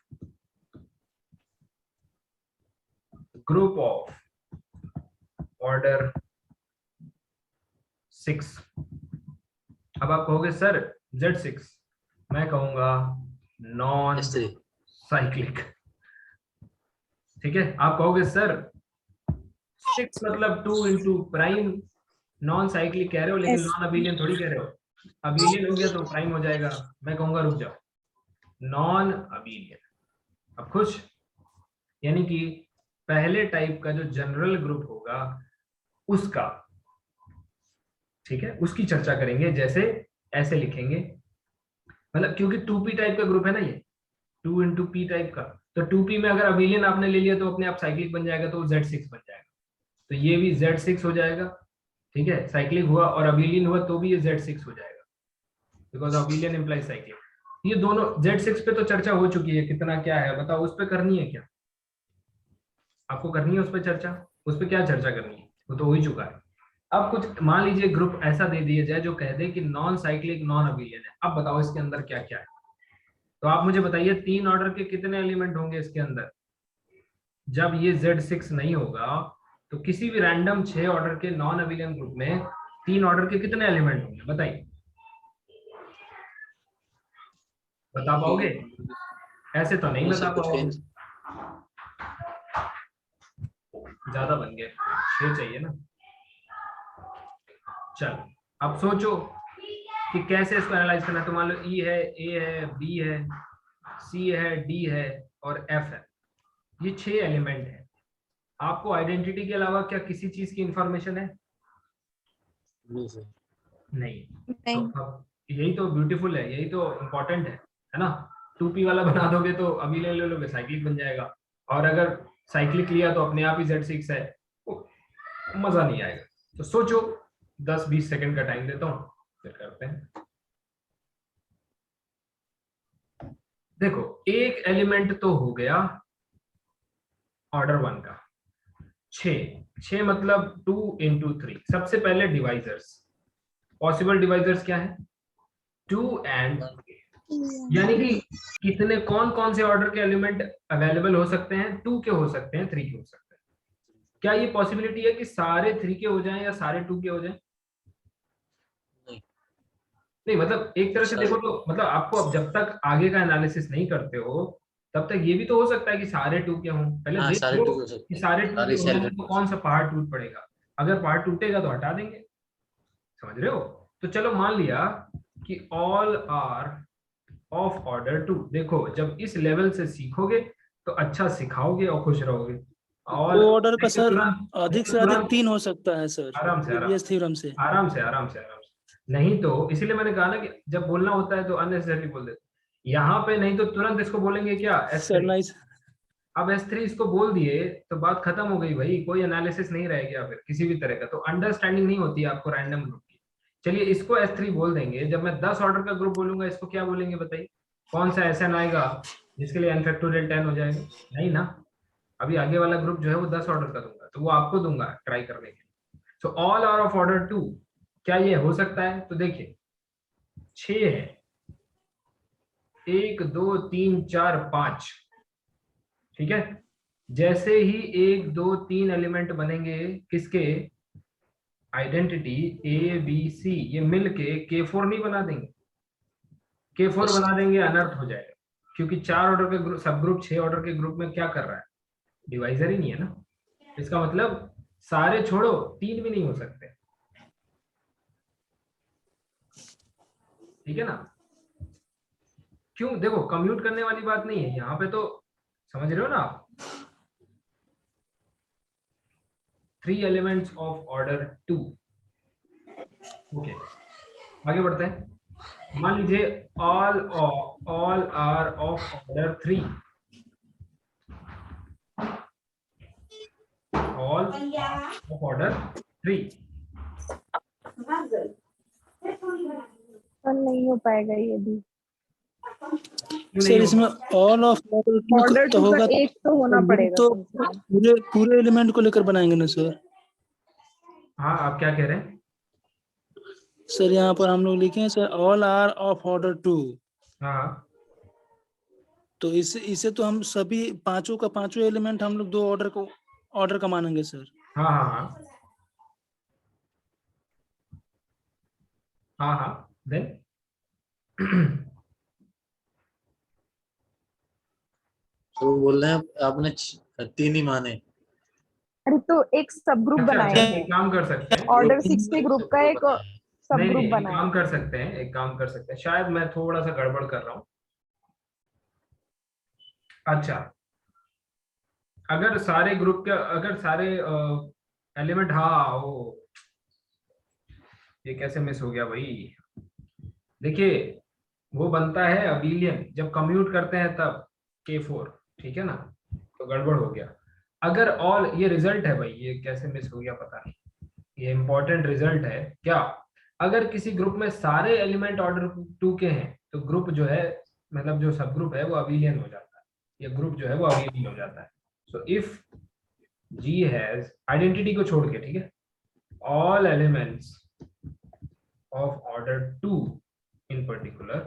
group of order 6। अब आप कहोगे सर Z6, मैं कहूंगा नॉन साइक्लिक। ठीक है, आप कहोगे सर 6 मतलब 2 इंटू प्राइम नॉन साइक्लिक कह रहे हो, लेकिन Yes. नॉन अबिलियन थोड़ी कह रहे हो। अबिलियन हो गया तो प्राइम हो जाएगा। मैं कहूंगा रुक जाओ, नॉन अबिलियन। अब खुश, यानी कि पहले टाइप का जो जनरल ग्रुप होगा उसका, ठीक है, उसकी चर्चा करेंगे। जैसे ऐसे लिखेंगे, मतलब क्योंकि 2p टाइप का ग्रुप है ना ये, 2 इंटू पी टाइप का, तो 2p में अगर अबिलियन आपने ले लिया तो अपने आप साइक्लिक बन जाएगा, तो Z6 बन जाएगा। तो ये भी Z6 हो जाएगा। ठीक है, साइक्लिक हुआ और अबिलियन हुआ तो भी ये Z6 हो जाएगा, बिकॉज अबिलियन इंप्लाइज साइक्लिक। ये दोनों Z6 पे तो चर्चा हो चुकी है, कितना क्या है बताओ, उस पर करनी है क्या? आपको करनी है उस पर चर्चा? उस पर क्या चर्चा करनी है, वो तो हो ही चुका है। अब कुछ मान लीजिए ग्रुप ऐसा दे दिया जाए जो कह दे कि नॉन साइक्लिक नॉन अबिलियन है। अब बताओ इसके अंदर क्या क्या है। तो आप मुझे बताइए 3 ऑर्डर के कितने एलिमेंट होंगे इसके अंदर? जब ये Z6 नहीं होगा तो किसी भी रैंडम 6 ऑर्डर के नॉन अबिलियन ग्रुप में 3 ऑर्डर के कितने एलिमेंट होंगे बताइए, बता पाओगे? ऐसे तो नहीं हाँ बता सर, कुछ पाओगे, रेंज। ज्यादा बन गए, 6 चाहिए ना। चल, अब सोचो कि कैसे इसको एनालाइज करना है। तो मान लो ई है, ए है, बी है, सी है, डी है और एफ है। ये 6 एलिमेंट है। आपको आइडेंटिटी के अलावा क्या किसी चीज की इंफॉर्मेशन है? नहीं सर। नहीं। तो नहीं। अब यही तो ब्यूटीफुल है, यही तो इम्पोर्टेंट है ना। 2p वाला बना दोगे तो अभी ले लोगे, साइक्लिक बन जाएगा। और अगर साइक्लिक लिया तो अपने आप ही Z6 है, तो मजा नहीं आएगा। तो सोचो, 10-20 सेकंड का टाइम देता हूं, फिर करते हैं। देखो, एक एलिमेंट तो हो गया ऑर्डर 1 का, 6 मतलब 2 इंटू 3। सबसे पहले डिवाइजर्स, पॉसिबल डिवाइजर्स क्या है? 2 एंड, यानी कि कितने, कौन कौन से ऑर्डर के एलिमेंट अवेलेबल हो सकते हैं? 2 के हो सकते हैं, 3 के हो सकते हैं। क्या ये पॉसिबिलिटी है कि सारे 3 के हो जाएं या सारे 2 के हो जाएं? नहीं नहीं, मतलब एक तरह से सर। देखो तो, मतलब आपको अब जब तक आगे का एनालिसिस नहीं करते हो तब तक ये भी तो हो सकता है कि सारे 2 के हों। पहले हाँ, देख सारे लो टू हो कि सकते हैं, सारे 2 के सारे होने सेल में तो कौन सा पहाड़ टूट पड़ेगा। अगर पहाड़ टूटेगा तो हटा देंगे, समझ रहे हो? तो चलो मान लिया कि ऑल आर ऑफ ऑर्डर 2। देखो, जब इस लेवल से सीखोगे तो अच्छा सिखाओगे और खुश रहोगे। और दो ऑर्डर का नहीं तो सर तुरंत, अधिक से अधिक 3 हो सकता है सर, आराम से आराम लीबियस थ्योरम से। आराम से आराम से आराम से। नहीं तो इसीलिए मैंने कहा ना कि जब बोलना होता है तो अननेसेसरी बोल देते यहाँ पे, नहीं तो तुरंत इसको बोलेंगे क्या, सर S3। नाइस। अब S3 इसको बोल दिए तो बात खत्म हो गई भाई, कोई एनालिसिस नहीं रह गया फिर किसी भी तरह का, तो अंडरस्टैंडिंग नहीं होती है आपको रैंडम ग्रुप की। चलिए इसको S3 बोल देंगे। जब मैं 10 ऑर्डर का ग्रुप बोलूंगा इसको क्या बोलेंगे बताइए? कौन सा SN आएगा जिसके लिए n फैक्टोरियल 10 हो जाएगा? नहीं ना। अभी आगे वाला ग्रुप जो है वो 10 ऑर्डर का दूंगा, तो वो आपको दूंगा ट्राई करने के लिए। So all are of order 2, क्या ये हो सकता है? तो देखिए 6 है, 1 2 3 4 5, ठीक है। जैसे ही 1 2 3 एलिमेंट बनेंगे किसके, आइडेंटिटी ABC, ये मिलके K4 नहीं बना देंगे? K4 यस बना सर। देंगे, अनर्थ हो जाएगा। क्योंकि 4 ऑर्डर के ग्रुप, सब ग्रुप 6 ऑर्डर के ग्रुप में क्या कर रहा है? डिवाइजर ही नहीं है ना। इसका मतलब सारे छोड़ो, 3 भी नहीं हो सकते, ठीक है ना। क्यों? देखो कम्यूट करने वाली बात नहीं है यहाँ पे, तो समझ रहे हो ना आप। 3 एलिमेंट्स ऑफ ऑर्डर 2। ओके, आगे बढ़ते हैं। मान लीजिए all are of order 3, all of order 3। पर नहीं हो पाएगा ये भी। क्यों नहीं सर इसमें होगा? ऑल ऑफ ऑर्डर तो 2 का होगा, एक तो होना ग्रुप पड़ेगा तो कम से कम। पूरे पूरे एलिमेंट को लेकर बनाएंगे ना सर। हाँ, आप क्या कह रहे हैं? सर यहाँ पर हम लोग लिखे हैं sir all are of order 2। हाँ तो इसे तो हम सभी पांचों का पांचों एलिमेंट हम लोग दो ऑर्डर का मानेंगे सर। हाँ हाँ हाँ हाँ हाँ, देन तो वो बोल रहे हैं आपने 3 ही माने। अरे तो एक सब ग्रुप अच्छा बनाए अच्छा, हैं, एक काम कर सकते हैं, ऑर्डर 6 के ग्रुप का एक सब नहीं ग्रुप नहीं, एक बनाया काम है। कर सकते हैं, एक काम कर सकते हैं, शायद मैं थोड़ा सा गड़बड़ कर रहा हूँ। अच्छा, अगर सारे ग्रुप के, अगर सारे एलिमेंट, हाँ वो ये कैसे मिस हो गया भाई। देखिए, वो बनता है अबिलियन जब कम्यूट करते हैं तब, K4, ठीक है ना, तो गड़बड़ हो गया। अगर ऑल, ये रिजल्ट है भाई, ये कैसे मिस हो गया पता नहीं, ये इंपॉर्टेंट रिजल्ट है क्या। अगर किसी ग्रुप में सारे एलिमेंट ऑर्डर 2 के हैं तो ग्रुप जो है, मतलब जो सब ग्रुप है वो अबिलियन हो जाता है, ये ग्रुप जो है वो अबिलियन हो जाता है। So if G has, identity को छोड़ के, ठीक है, all elements of order 2 in particular,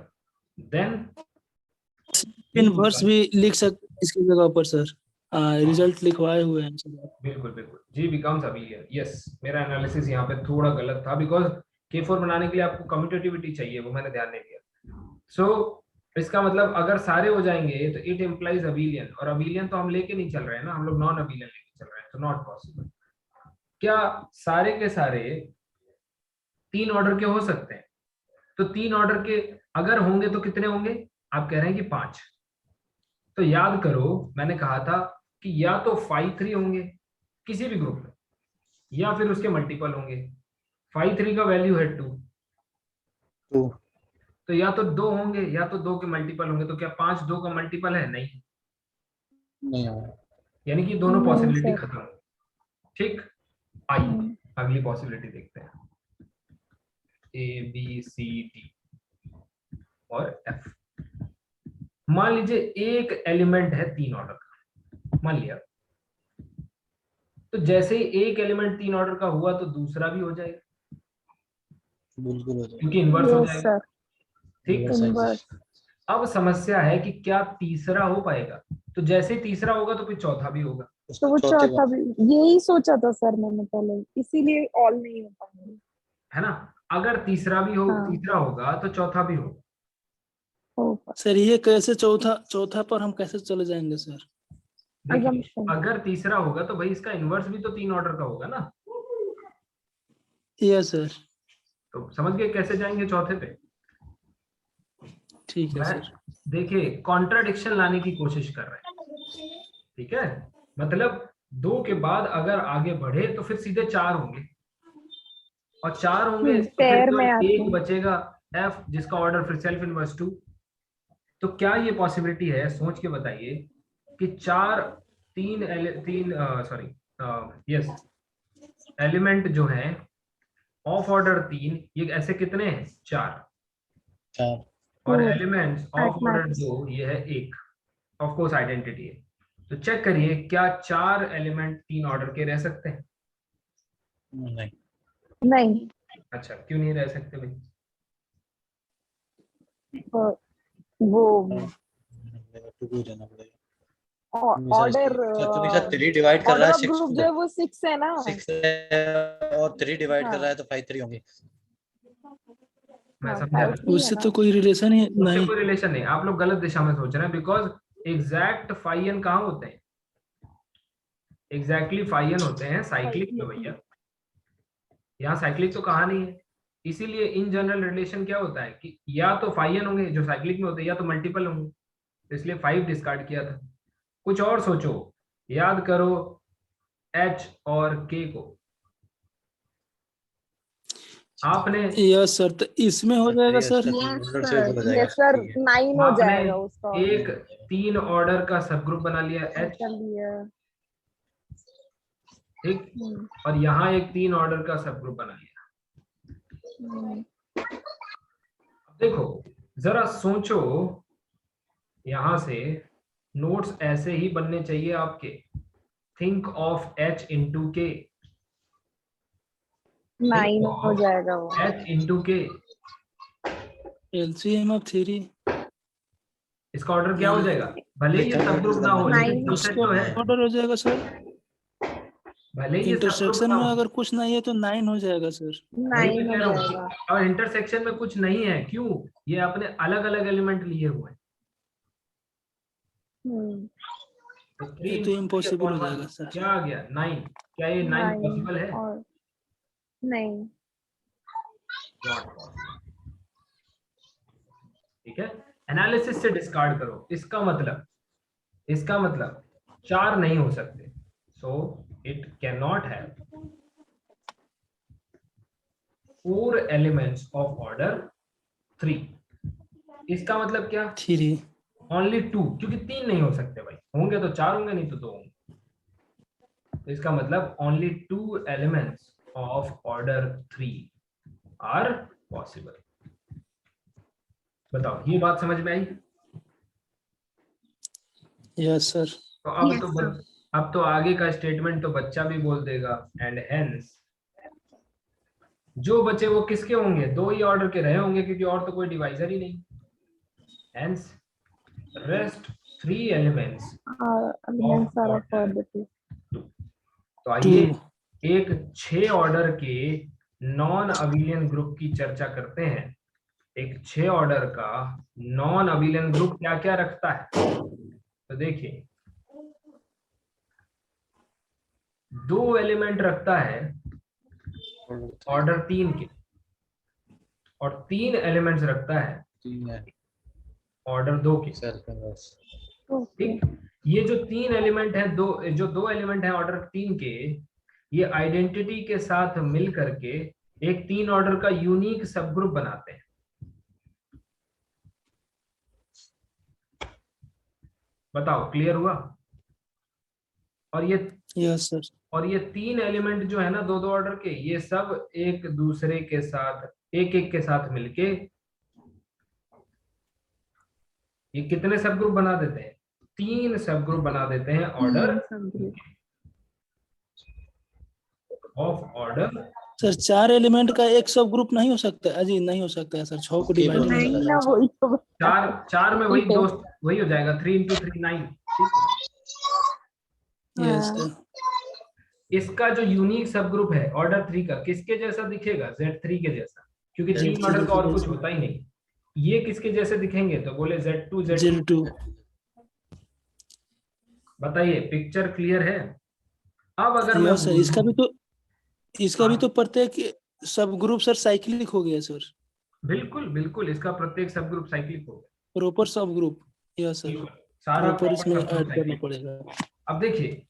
then inverse भी लिख सकते हैं इसकी जगह पर सर, रिजल्ट लिखवाए हुए हैं सर। बिल्कुल बिल्कुल, G becomes अबिलियन। यस, मेरा एनालिसिस यहाँ पे थोड़ा गलत था, बिकॉज K4 बनाने के लिए आपको कम्यूटेटिविटी चाहिए, वो मैंने ध्यान नहीं दिया। सो इसका मतलब अगर सारे हो जाएंगे तो इट इम्प्लाइज अबिलियन, और अबिलियन तो हम लेके नहीं चल रहे हैं ना, हम लोग नॉन अबिलियन लेके चल रहे हैं, तो नॉट पॉसिबल। क्या सारे के सारे 3 ऑर्डर के हो सकते हैं? तो 3 ऑर्डर के अगर होंगे तो कितने होंगे? आप कह रहे हैं कि 5। तो याद करो, मैंने कहा था कि या तो 5 3 होंगे किसी भी ग्रुप में, या फिर उसके मल्टीपल होंगे। 5 3 का वैल्यू है 2, तो या तो 2 होंगे या तो 2 के मल्टीपल होंगे। तो क्या 5 2 का मल्टीपल है? नहीं, यानी कि दोनों नहीं पॉसिबिलिटी सर। खत्म हो। ठीक, आइए अगली पॉसिबिलिटी देखते हैं, ABCD और F। मान लीजिए एक एलिमेंट है 3 ऑर्डर का, मान लिया, तो जैसे ही एक एलिमेंट 3 ऑर्डर का हुआ तो दूसरा भी हो जाएगा, बिल्कुल हो जाएगा। क्योंकि इन्वर्स हो यस जाएगा। सर, ठीक, इनवर्स। अब समस्या है कि क्या तीसरा हो पाएगा? तो जैसे ही तीसरा होगा तो फिर चौथा भी होगा, तो वो चौथा भी, यही सोचा था सर मैंने पहले, इसीलिए ऑल नहीं हो पाएंगे। है ना। अगर तीसरा भी हो, हाँ। तीसरा होगा तो चौथा भी होगा। होगा। सर ये कैसे चौथा चौथा पर हम कैसे चले जाएंगे सर? देखिए, Assumption। अगर तीसरा होगा तो भाई इसका इन्वर्स भी तो 3 ऑर्डर का होगा ना। यस सर, तो समझ गए कैसे जाएंगे चौथे पे? ठीक है सर। देखिए, कॉन्ट्राडिक्शन लाने की कोशिश कर रहे हैं, ठीक है, मतलब 2 के बाद अगर आगे बढ़े तो फिर सीधे 4 होंगे, और 4 होंगे तो फिर पैर केवल में आते एक हैं। बचेगा F, जिसका ऑर्डर फिर सेल्फ इनवर्स 2। तो क्या ये पॉसिबिलिटी है, सोच के बताइए, कि 4 3 सॉरी यस, एलिमेंट जो है ऑफ ऑर्डर 3, ये ऐसे कितने हैं? 4। और एलिमेंट्स ऑफ ऑर्डर 2 ये है 1। ऑफ कोर्स आइडेंटिटी है। तो चेक करिए, क्या 4 एलिमेंट 3 ऑर्डर के रह सकते हैं? नहीं, अच्छा, क्यों नहीं रह सकते भाई? वो ऑर्डर 3 डिवाइड कर रहा ऑर्डर है ऑफ 6 ग्रुप जो है वो 6 है ना। 6 और 3 डिवाइड कर रहा है तो 5 3 होंगे। मैं हाँ, समझा ना, 5 3 है उससे ना। तो कोई रिलेशन ही उससे नहीं। कोई रिलेशन नहीं, आप लोग गलत दिशा में सोच रहे हैं, बिकॉज एग्जैक्ट फाइयन कहाँ होते हैं? एग्जैक्टली फाइयन होते हैं साइक्लिक में भैया, यहाँ साइक्लिक तो कहा नहीं है। इसीलिए इन जनरल रिलेशन क्या होता है कि या तो फाइयन होंगे जो साइक्लिक में होते हैं, या तो मल्टीपल होंगे, तो इसलिए 5 डिस्कार्ड किया था। कुछ और सोचो, याद करो H और K को। आपने यस सर, तो इसमें हो जाएगा सर। यस सर, 9 हो आपने जाएगा उसका। एक 3 ऑर्डर का सब ग्रुप बना लिया H, कर लिया। ठीक, और यहाँ एक 3 ऑर्डर का सब ग्रुप बना लिया। देखो जरा सोचो, यहां से नोट्स ऐसे ही बनने चाहिए आपके। थिंक ऑफ H इंटू के, 9 हो जाएगा वो। H इंटू के, LCM ऑफ 3 इसका ऑर्डर क्या हो जाएगा? भले ही ये सब ग्रुप ना हो, लेकिन सबसेट उसका तो है। ऑर्डर हो जाएगा सर। भले ही ये सब ग्रुप इंटरसेक्शन ना में हो, अगर कुछ नहीं है तो 9 हो जाएगा सर। 9 हो जाएगा। और इंटरसेक्शन में कुछ नहीं है, क्यों? ये अपने अलग अलग एलिमेंट लिए हुए हैं। ये तो इम्पॉसिबल हो जाएगा सर। क्या आ गया 9। क्या ये 9 पॉसिबल है? और नहीं, नॉट पॉसिबल। ठीक है, एनालिसिस से डिस्कार्ड करो। इसका मतलब 4 नहीं हो सकते, so it can not have 4 elements of order 3। इसका मतलब क्या? 3। ओनली 2, क्योंकि 3 नहीं हो सकते भाई, होंगे तो 4 होंगे, नहीं तो 2 होंगे। तो इसका मतलब only 2 elements of order 3 are possible. बताओ, ये बात समझ में आई? Yes sir. तो अब Yes, sir. अब तो आगे का स्टेटमेंट तो बच्चा भी बोल देगा। एंड हेंस जो बचे वो किसके होंगे? 2 ही ऑर्डर के रहे होंगे, क्योंकि और तो कोई डिवाइजर ही नहीं। Hence rest 3 elements elements are of order 2. तो आइए 2। एक 6 ऑर्डर के नॉन अबिलियन ग्रुप की चर्चा करते हैं। एक 6 ऑर्डर का नॉन अबिलियन ग्रुप क्या क्या रखता है? तो देखिए, 2 एलिमेंट रखता है ऑर्डर 3 के, और 3 एलिमेंट्स रखता है ऑर्डर 2 के। Okay. ठीक, ये जो 3 एलिमेंट है, जो 2 एलिमेंट है ऑर्डर 3 के, ये आइडेंटिटी के साथ मिल करके एक 3 ऑर्डर का यूनिक सब ग्रुप बनाते हैं। बताओ, क्लियर हुआ? और ये यस सर। और ये 3 एलिमेंट जो है ना, 2 ऑर्डर के, ये सब एक दूसरे के साथ एक के साथ मिलके ये कितने सब ग्रुप बना देते हैं? 3 सब ग्रुप बना देते हैं order subgroup. Of order. Sir 4 element का एक सब ग्रुप नहीं हो सकता? अजी नहीं हो सकता है सर, 6 को डिवाइड नहीं नहीं नहीं कर ना, सकता। वही तो 4 में वही ठीक है। दोस्त वही हो जाएगा, 3 into 3 9। यस हाँ। सर। इसका जो यूनिक सब ग्रुप है ऑर्डर 3 का, किसके जैसा दिखेगा? Z3 के जैसा, क्योंकि 3 ऑर्डर का और कुछ होता ही नहीं। ये किसके जैसे दिखेंगे? तो बोले Z2 Z2। बताइए, पिक्चर क्लियर है? अब अगर मैं यस सर। इसका भी हाँ, तो प्रत्येक सब ग्रुप सर साइक्लिक हो गया सर। बिल्कुल बिल्कुल, इसका प्रत्येक सब ग्रुप साइक्लिक होगा। प्रॉपर सब ग्रुप। Yes sir. बिल्कुल, सारा प्रॉपर प्रॉपर इसमें सब ग्रुप ऐड करना साइक्लिक। पड़ेगा। अब देखिए,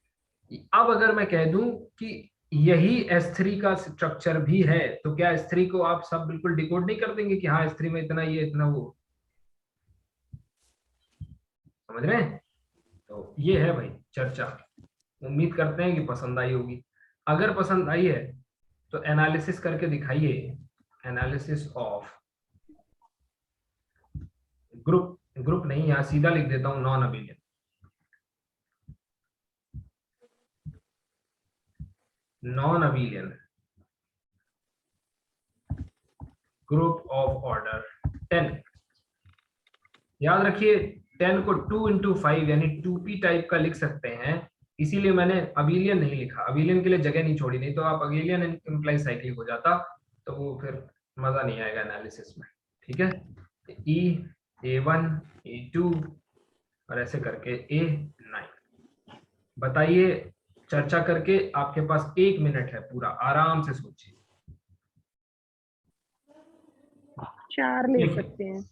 अब अगर मैं कह दूं कि यही S3 का स्ट्रक्चर भी है, तो क्या S3 को आप सब बिल्कुल डिकोड नहीं कर देंगे कि हाँ S3 में इतना ये इतना वो? समझ रहे हैं? तो ये है भाई चर्चा। उम्मीद करते हैं कि पसंद आई होगी। अगर पसंद आई है तो एनालिसिस करके दिखाइए। एनालिसिस ऑफ ग्रुप नहीं, यहां सीधा लिख देता हूं non abelian. Non abelian group of order 10। याद रखिए 10 को 2 into 5 यानी 2p टाइप का लिख सकते हैं, इसीलिए मैंने अबिलियन नहीं लिखा। अबिलियन के लिए जगह नहीं छोड़ी, नहीं तो आप अबिलियन इंप्लाई साइक्लिक हो जाता, तो वो फिर मजा नहीं आएगा एनालिसिस में। ठीक है, E A1 A2 और ऐसे करके A9। बताइए, चर्चा करके आपके पास 1 मिनट है पूरा, आराम से सोचिए। 4 ले देखिए, सकते हैं।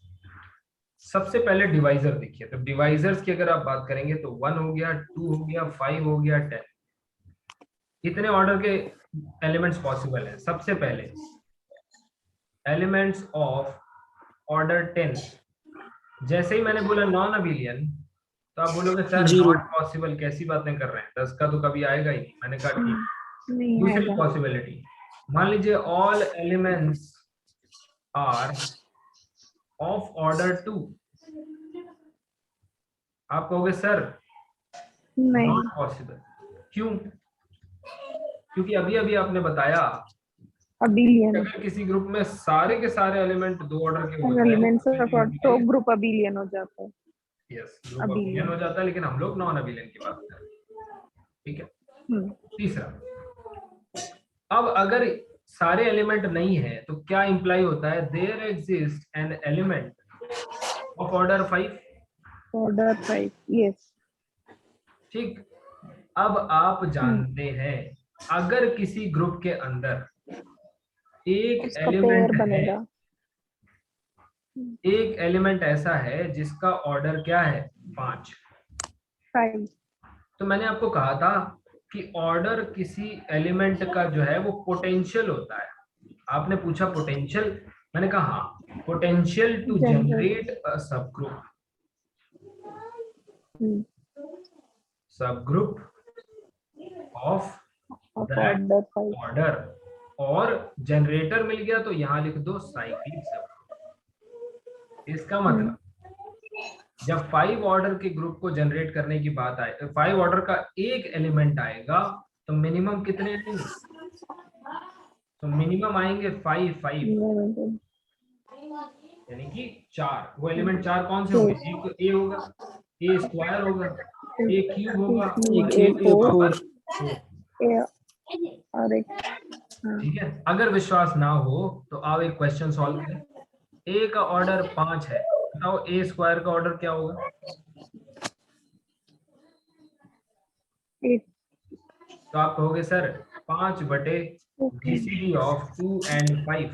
सबसे पहले डिवाइजर देखिए। तो डिवाइजर्स की अगर आप बात करेंगे तो 1 हो गया, 2 हो गया, 5 हो गया, 10। इतने ऑर्डर के एलिमेंट्स पॉसिबल हैं। सबसे पहले एलिमेंट्स ऑफ ऑर्डर 10, जैसे ही मैंने बोला नॉन अबिलियन, तो आप बोलोगे सर 0। नॉट पॉसिबल, कैसी बातें कर रहे हैं, 10 का तो कभी आएगा ही नहीं। मैंने कहा ठीक। नहीं दूसरी आएगा। पॉसिबिलिटी, मान लीजिए all elements are of order 2। आप कहोगे सर नहीं, नॉट पॉसिबल। क्यों? क्योंकि अभी अभी आपने बताया अबिलियन अगर किसी ग्रुप में सारे के सारे एलिमेंट 2 ऑर्डर के हो जाए एलिमेंट्स ऑफ ऑर्डर तो ग्रुप अबिलियन हो जाता है। यस, ग्रुप अबिलियन हो जाता है, लेकिन हम लोग नॉन अबिलियन की बात कर रहे हैं। ठीक है। तीसरा, अब अगर सारे एलिमेंट नहीं है तो क्या इंप्लाई होता है? There exist an element of order 5। Order 5, yes. ठीक, अब आप जानते हैं अगर किसी ग्रुप के अंदर एक उसका पेयर एलिमेंट है, बनेगा। एक एलिमेंट ऐसा है जिसका ऑर्डर क्या है 5, 5। तो मैंने आपको कहा था कि ऑर्डर किसी एलिमेंट का जो है वो पोटेंशियल होता है। आपने पूछा पोटेंशियल, मैंने कहा हाँ, potential to generate a sub group, सब ग्रुप ऑफ ऑर्डर 5। ऑर्डर, और जनरेटर मिल गया तो यहां लिख दो साइक्लिक सब ग्रुप। इसका मतलब जब 5 ऑर्डर के ग्रुप को जनरेट करने की बात आए, 5 ऑर्डर का एक एलिमेंट आएगा तो मिनिमम कितने आएंगे, तो मिनिमम आएंगे 5 5, यानी कि 4। वो एलिमेंट 4 कौन से होंगे, एक तो ए होगा, ए स्क्वायर होगा, ए क्यूब होगा और ए पावर 4। और एक ठीक है, अगर विश्वास ना हो तो आओ एक क्वेश्चन सॉल्व करें। ए का ऑर्डर 5 है, बताओ ए स्क्वायर का ऑर्डर क्या होगा। 8। तो आप कहोगे सर 5 बटे जीसीडी ऑफ 2 and 5,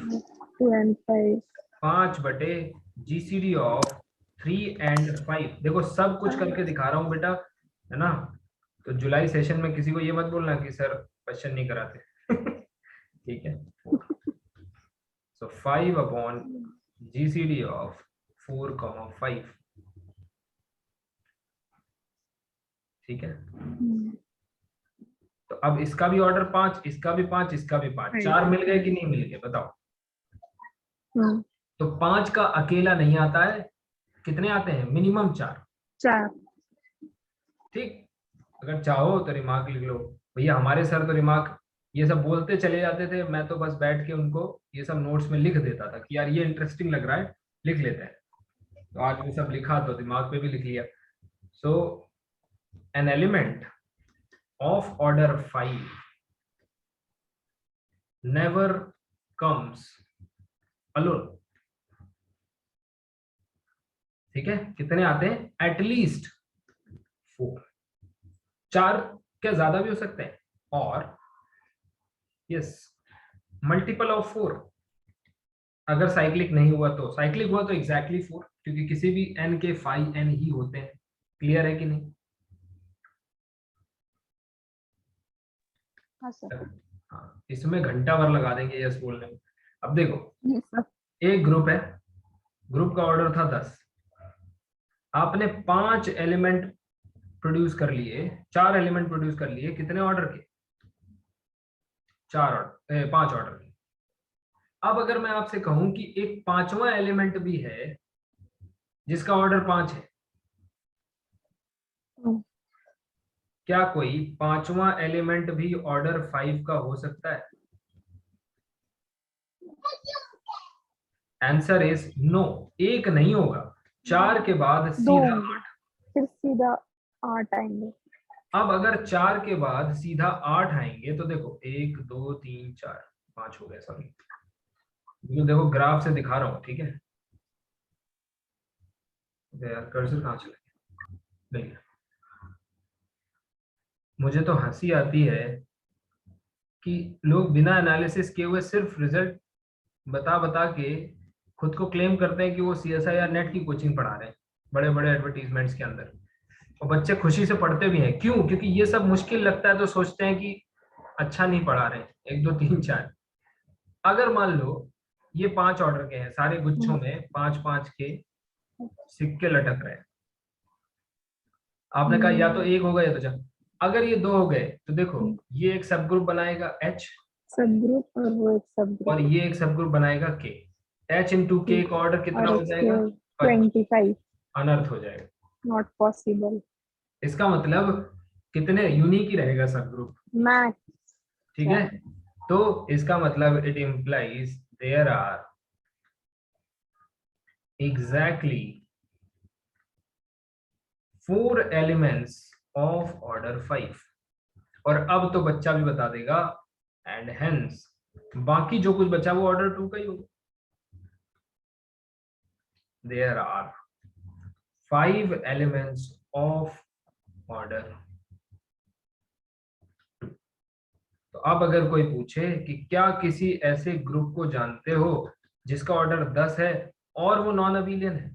2 and 5। 5 बटे जीसीडी ऑफ 3 and 5। देखो सब कुछ करके दिखा रहा हूँ बेटा, है ना, तो जुलाई सेशन में किसी को ये मत बोलना कि सर क्वेश्चन नहीं कराते। ठीक है, सो 5 अपॉन जीसीडी ऑफ 4, 5। ठीक है, तो अब इसका भी ऑर्डर 5, इसका भी 5, इसका भी 5, 4 मिल गए कि नहीं मिल गए बताओ। तो 5 का अकेला नहीं आता है, कितने आते हैं, मिनिमम 4। ठीक, अगर चाहो तो रिमार्क लिख लो। भैया हमारे सर तो रिमार्क ये सब बोलते चले जाते थे, मैं तो बस बैठ के उनको ये सब नोट्स में लिख देता था कि यार ये इंटरेस्टिंग लग रहा है, लिख लेते हैं। तो आज वो सब लिखा तो दिमाग पे भी लिख लिया। सो an element of order 5 never comes alone। ठीक है, कितने आते हैं, एटलीस्ट 4, 4 क्या ज्यादा भी हो सकते हैं, और यस मल्टीपल ऑफ 4। अगर साइक्लिक नहीं हुआ तो, साइक्लिक हुआ तो एग्जैक्टली 4, क्योंकि किसी भी n के 5n ही होते हैं। क्लियर है कि नहीं। हाँ, इसमें घंटा भर लगा देंगे यस बोलने में। अब देखो एक ग्रुप है, ग्रुप का ऑर्डर था 10, आपने 5 एलिमेंट प्रोड्यूस कर लिए, 4 एलिमेंट प्रोड्यूस कर लिए, कितने ऑर्डर के, 5 ऑर्डर के। अब अगर मैं आपसे कहूं कि एक 5वां एलिमेंट भी है जिसका ऑर्डर 5 है, क्या कोई 5वां एलिमेंट भी ऑर्डर 5 का हो सकता है। आंसर इज नो, एक नहीं होगा, 4 के बाद सीधा 8, फिर सीधा 8 आएंगे। अब अगर 4 के बाद सीधा 8 आएंगे तो देखो 1 2 3 4 5 हो गए, सॉरी देखो ग्राफ से दिखा रहा हूं, ठीक है यार, कर्सर कहाँ चला गया। मुझे तो हंसी आती है कि लोग बिना एनालिसिस किए हुए सिर्फ रिजल्ट बता बता के खुद को क्लेम करते हैं कि वो सीएसआई या नेट की कोचिंग पढ़ा रहे हैं बड़े बड़े एडवर्टीजमेंट्स के अंदर, और बच्चे खुशी से पढ़ते भी हैं। क्यों, क्योंकि ये सब मुश्किल लगता है तो सोचते हैं कि अच्छा नहीं पढ़ा रहे, 1 2 3 4। अगर मान लो ये 5 ऑर्डर के हैं, सारे गुच्छों में 5 5 के सिक्के लटक रहे हैं, आपने कहा या तो 1 होगा या तो 4, अगर ये 2 हो गए तो देखो ये एक सब ग्रुप बनाएगा H, सब ग्रुप, और वो एक सब ग्रुप, और ये एक सब ग्रुप बनाएगा K। H into K का ऑर्डर कितना हो जाएगा, 25। अनर्थ हो जाएगा, नॉट पॉसिबल। इसका मतलब कितने यूनिक ही रहेगा सब ग्रुप, मैक्स। ठीक है। तो इसका मतलब it implies there are exactly 4 elements of order 5। और अब तो बच्चा भी बता देगा, एंड हेंस बाकी जो कुछ बचा वो ऑर्डर 2 का ही होगा। There are 5 elements of order अब अगर कोई पूछे कि क्या किसी ऐसे ग्रुप को जानते हो जिसका ऑर्डर 10 है और वो नॉन अबिलियन है,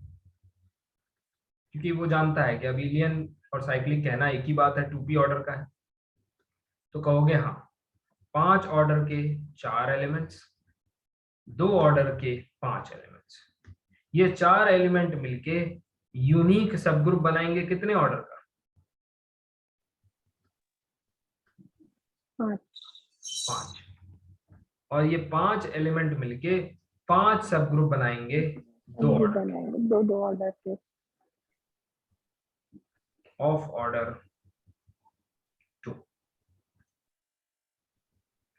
क्योंकि वो जानता है कि अबिलियन और साइक्लिक कहना एक ही बात है, 2p ऑर्डर का है, तो कहोगे हाँ 5 ऑर्डर के 4 एलिमेंट्स, 2 ऑर्डर के 5 एलिमेंट्स, ये 4 एलिमेंट मिलके यूनिक सब ग्रुप बनाएंगे कितने ऑर्डर का? 5। और ये 5 एलिमेंट मिलके 5 सब ग्रुप बनाएंगे 2 ऑर्डर दो ऑर्डर के ऑफ ऑर्डर 2।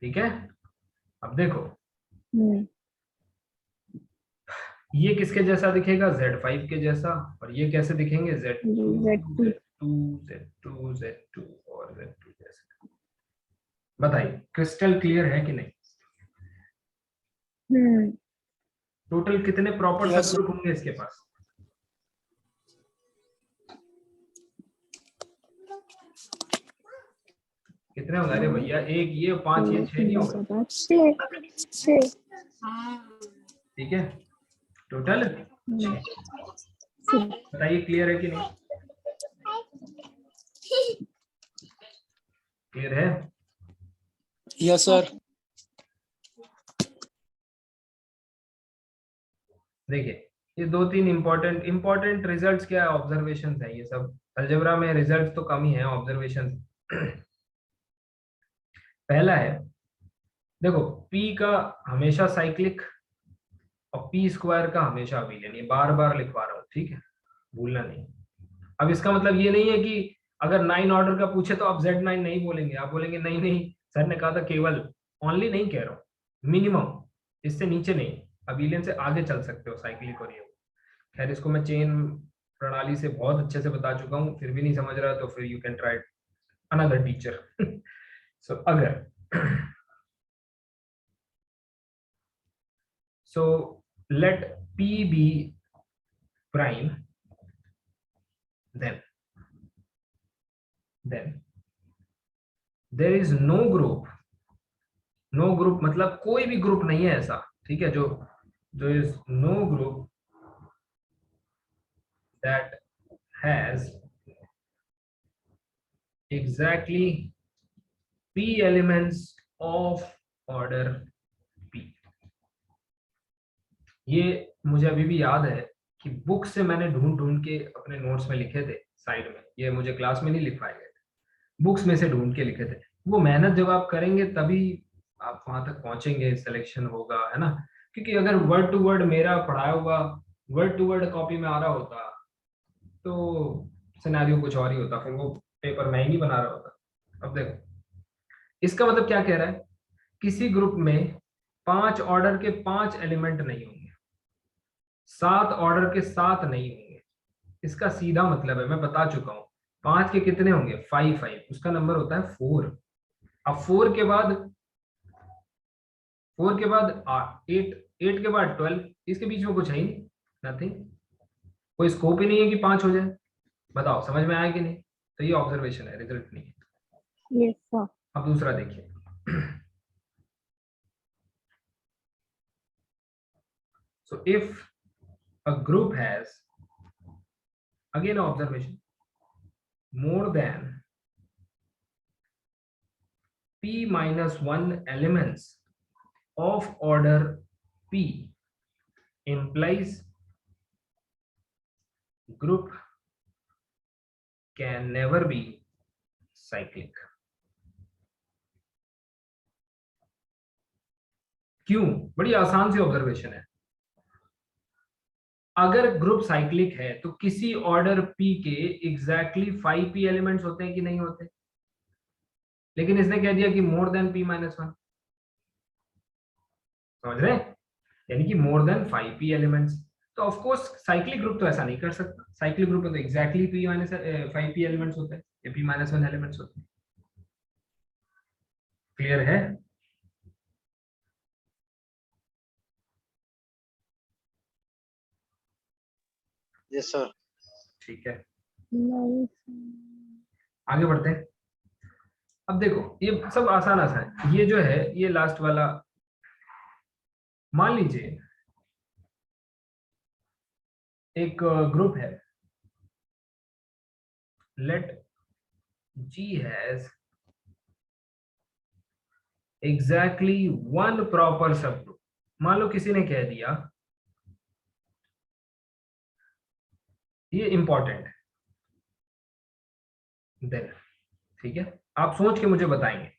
ठीक है, अब देखो ये किसके जैसा दिखेगा? Z5 के जैसा, और ये कैसे दिखेंगे? Z2 Z2 Z2 Z2 और Z2 जैसे। बताइए क्रिस्टल क्लियर है कि नहीं? टोटल कितने प्रॉपर Yes, सब ग्रुप होंगे इसके पास? कितने होंगे? अरे भैया एक ये 5 ये 6 नहीं होगा? 6। ठीक है, टोटल 6। बताइए क्लियर है कि नहीं? क्लियर है? Yes sir. देखिए ये 2-3 इंपॉर्टेंट रिजल्ट्स क्या है, ऑब्जर्वेशंस है ये सब। अलजेब्रा में रिजल्ट्स तो कम ही है, ऑब्जर्वेशंस। पहला है, देखो p का हमेशा साइक्लिक और p स्क्वायर का हमेशा अबिलियन, ये बार बार लिखवा रहा हूँ, ठीक है, भूलना नहीं। अब इसका मतलब ये नहीं है कि अगर 9 ऑर्डर का पूछे तो आप Z9 नहीं बोलेंगे, आप बोलेंगे नहीं नहीं सर ने कहा था केवल, ओनली नहीं कह रहा हूँ, मिनिमम, इससे नीचे नहीं, अबिलियन से आगे चल सकते हो साइक्लिक और ये। खैर इसको मैं चेन प्रणाली से बहुत अच्छे से बता चुका हूँ, फिर भी नहीं समझ रहा तो फिर you can try another teacher. So अगर so let p be prime, then there is no group मतलब कोई भी ग्रुप नहीं है ऐसा, ठीक है, जो is no group that has exactly p elements of order p। ये मुझे अभी भी याद है कि बुक से मैंने ढूंढ के अपने नोट्स में लिखे थे साइड में, ये मुझे क्लास में नहीं लिखवाए गए थे, बुक्स में से ढूंढ के लिखे थे। वो मेहनत जब आप करेंगे तभी आप वहां तक पहुंचेंगे, सिलेक्शन होगा, है ना। क्योंकि अगर वर्ड टू वर्ड मेरा पढ़ाया हुआ वर्ड टू वर्ड कॉपी में आ रहा होता तो सिनेरियो कुछ और ही होता, फिर वो पेपर मैं ही नहीं बना रहा होता। अब देखो इसका मतलब क्या कह रहा है, किसी ग्रुप में 5 ऑर्डर के 5 एलिमेंट नहीं होंगे, 7 ऑर्डर के 7 नहीं होंगे। इसका सीधा मतलब है, मैं बता चुका हूं, 5 के कितने होंगे? 5 उसका नंबर होता है 4। अब 4 के बाद 8 के बाद 12, इसके बीच में कुछ है ही नहीं, नथिंग, कोई स्कोप ही नहीं है कि 5 हो जाए। बताओ समझ में आया कि नहीं? तो ये ऑब्जर्वेशन है, रिजल्ट नहीं है। Yes sir. अब दूसरा देखिए, so if a group has, again observation, more than p minus 1 elements of order p implies group can never be cyclic। क्यों? बड़ी आसान सी ऑब्जर्वेशन है। अगर ग्रुप साइक्लिक है तो किसी ऑर्डर p के एग्जैक्टली 5p एलिमेंट्स होते हैं कि नहीं होते? लेकिन इसने कह दिया कि मोर देन p माइनस 1, समझ रहे हैं? यानी कि मोर देन 5p एलिमेंट्स। तो ऑफ कोर्स साइक्लिक ग्रुप तो ऐसा नहीं कर सकता, साइक्लिक ग्रुप में तो exactly p minus 5p elements होते हैं या p माइनस 1 एलिमेंट्स होते हैं। क्लियर है? Yes sir. ठीक है, आगे बढ़ते हैं। अब देखो ये सब आसान आसान है। ये जो है ये लास्ट वाला, मान लीजिए एक ग्रुप है, late G has exactly one proper subgroup। मान लो किसी ने कह दिया, ये इंपॉर्टेंट है, देन ठीक है आप सोच के मुझे बताएंगे।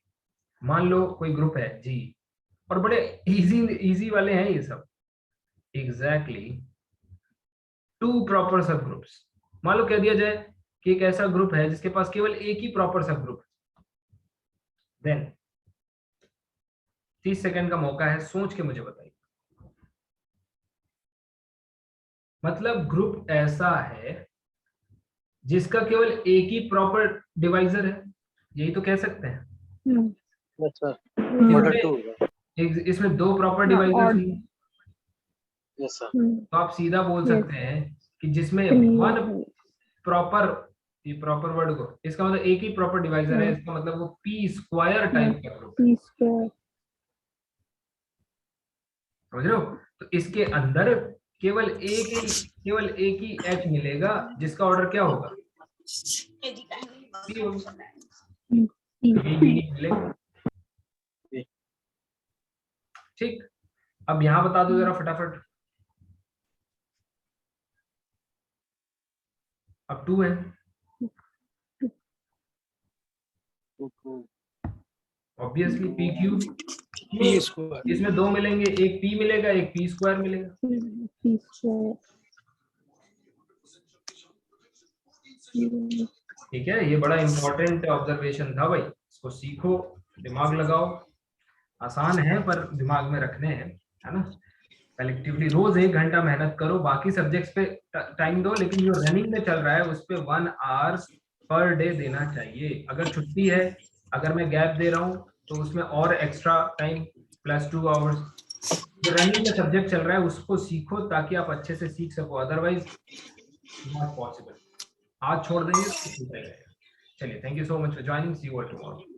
मान लो कोई ग्रुप है G और बड़े इजी वाले हैं ये सब, एग्जैक्टली टू प्रॉपर सब ग्रुप्स। मान लो कह दिया जाए कि एक ऐसा ग्रुप है जिसके पास केवल एक ही प्रॉपर सब ग्रुप है, देन 30 सेकंड का मौका है, सोच के मुझे बताइए। मतलब ग्रुप ऐसा है जिसका केवल एक ही प्रॉपर डिवाइजर है, यही तो कह सकते हैं। यस सर ऑर्डर 2 इसमें दो प्रॉपर डिवाइजर थी, यस सर तो आप सीधा बोल सकते हैं कि जिसमें वन प्रॉपर, ये प्रॉपर वर्ड को, इसका मतलब एक ही प्रॉपर डिवाइजर है, इसका मतलब वो पी स्क्वायर टाइप का ग्रुप है, समझ रहे हो। तो इसके अंदर केवल एक ही एच मिलेगा जिसका ऑर्डर क्या होगा, पी होगा, मिलेगा। ठीक, अब यहां बता दो जरा फटाफट। अब 2 है, obviously P cube, P square, इसमें दो मिलेंगे, एक पी मिलेगा एक पी स्क्वायर मिलेगा। ठीक है, ये बड़ा इंपॉर्टेंट ऑब्जर्वेशन था भाई, इसको सीखो, दिमाग लगाओ, आसान है पर दिमाग में रखने हैं, है ना। कलेक्टिवली रोज 1 घंटा मेहनत करो, बाकी सब्जेक्ट्स पे टाइम दो, लेकिन जो रनिंग में चल रहा है उस पे 1 आवर पर डे देना चाहिए। अगर छुट्टी है, अगर मैं गैप दे रहा हूँ तो उसमें और एक्स्ट्रा टाइम प्लस 2 आवर्स। जो रनिंग में सब्जेक्ट चल रहा है उसको सीखो ताकि आप अच्छे से सीख सको, अदरवाइज नॉट पॉसिबल। आज छोड़ देंगे तो छूट जाएगा। चलिए, thank you so much for joining, see you all tomorrow.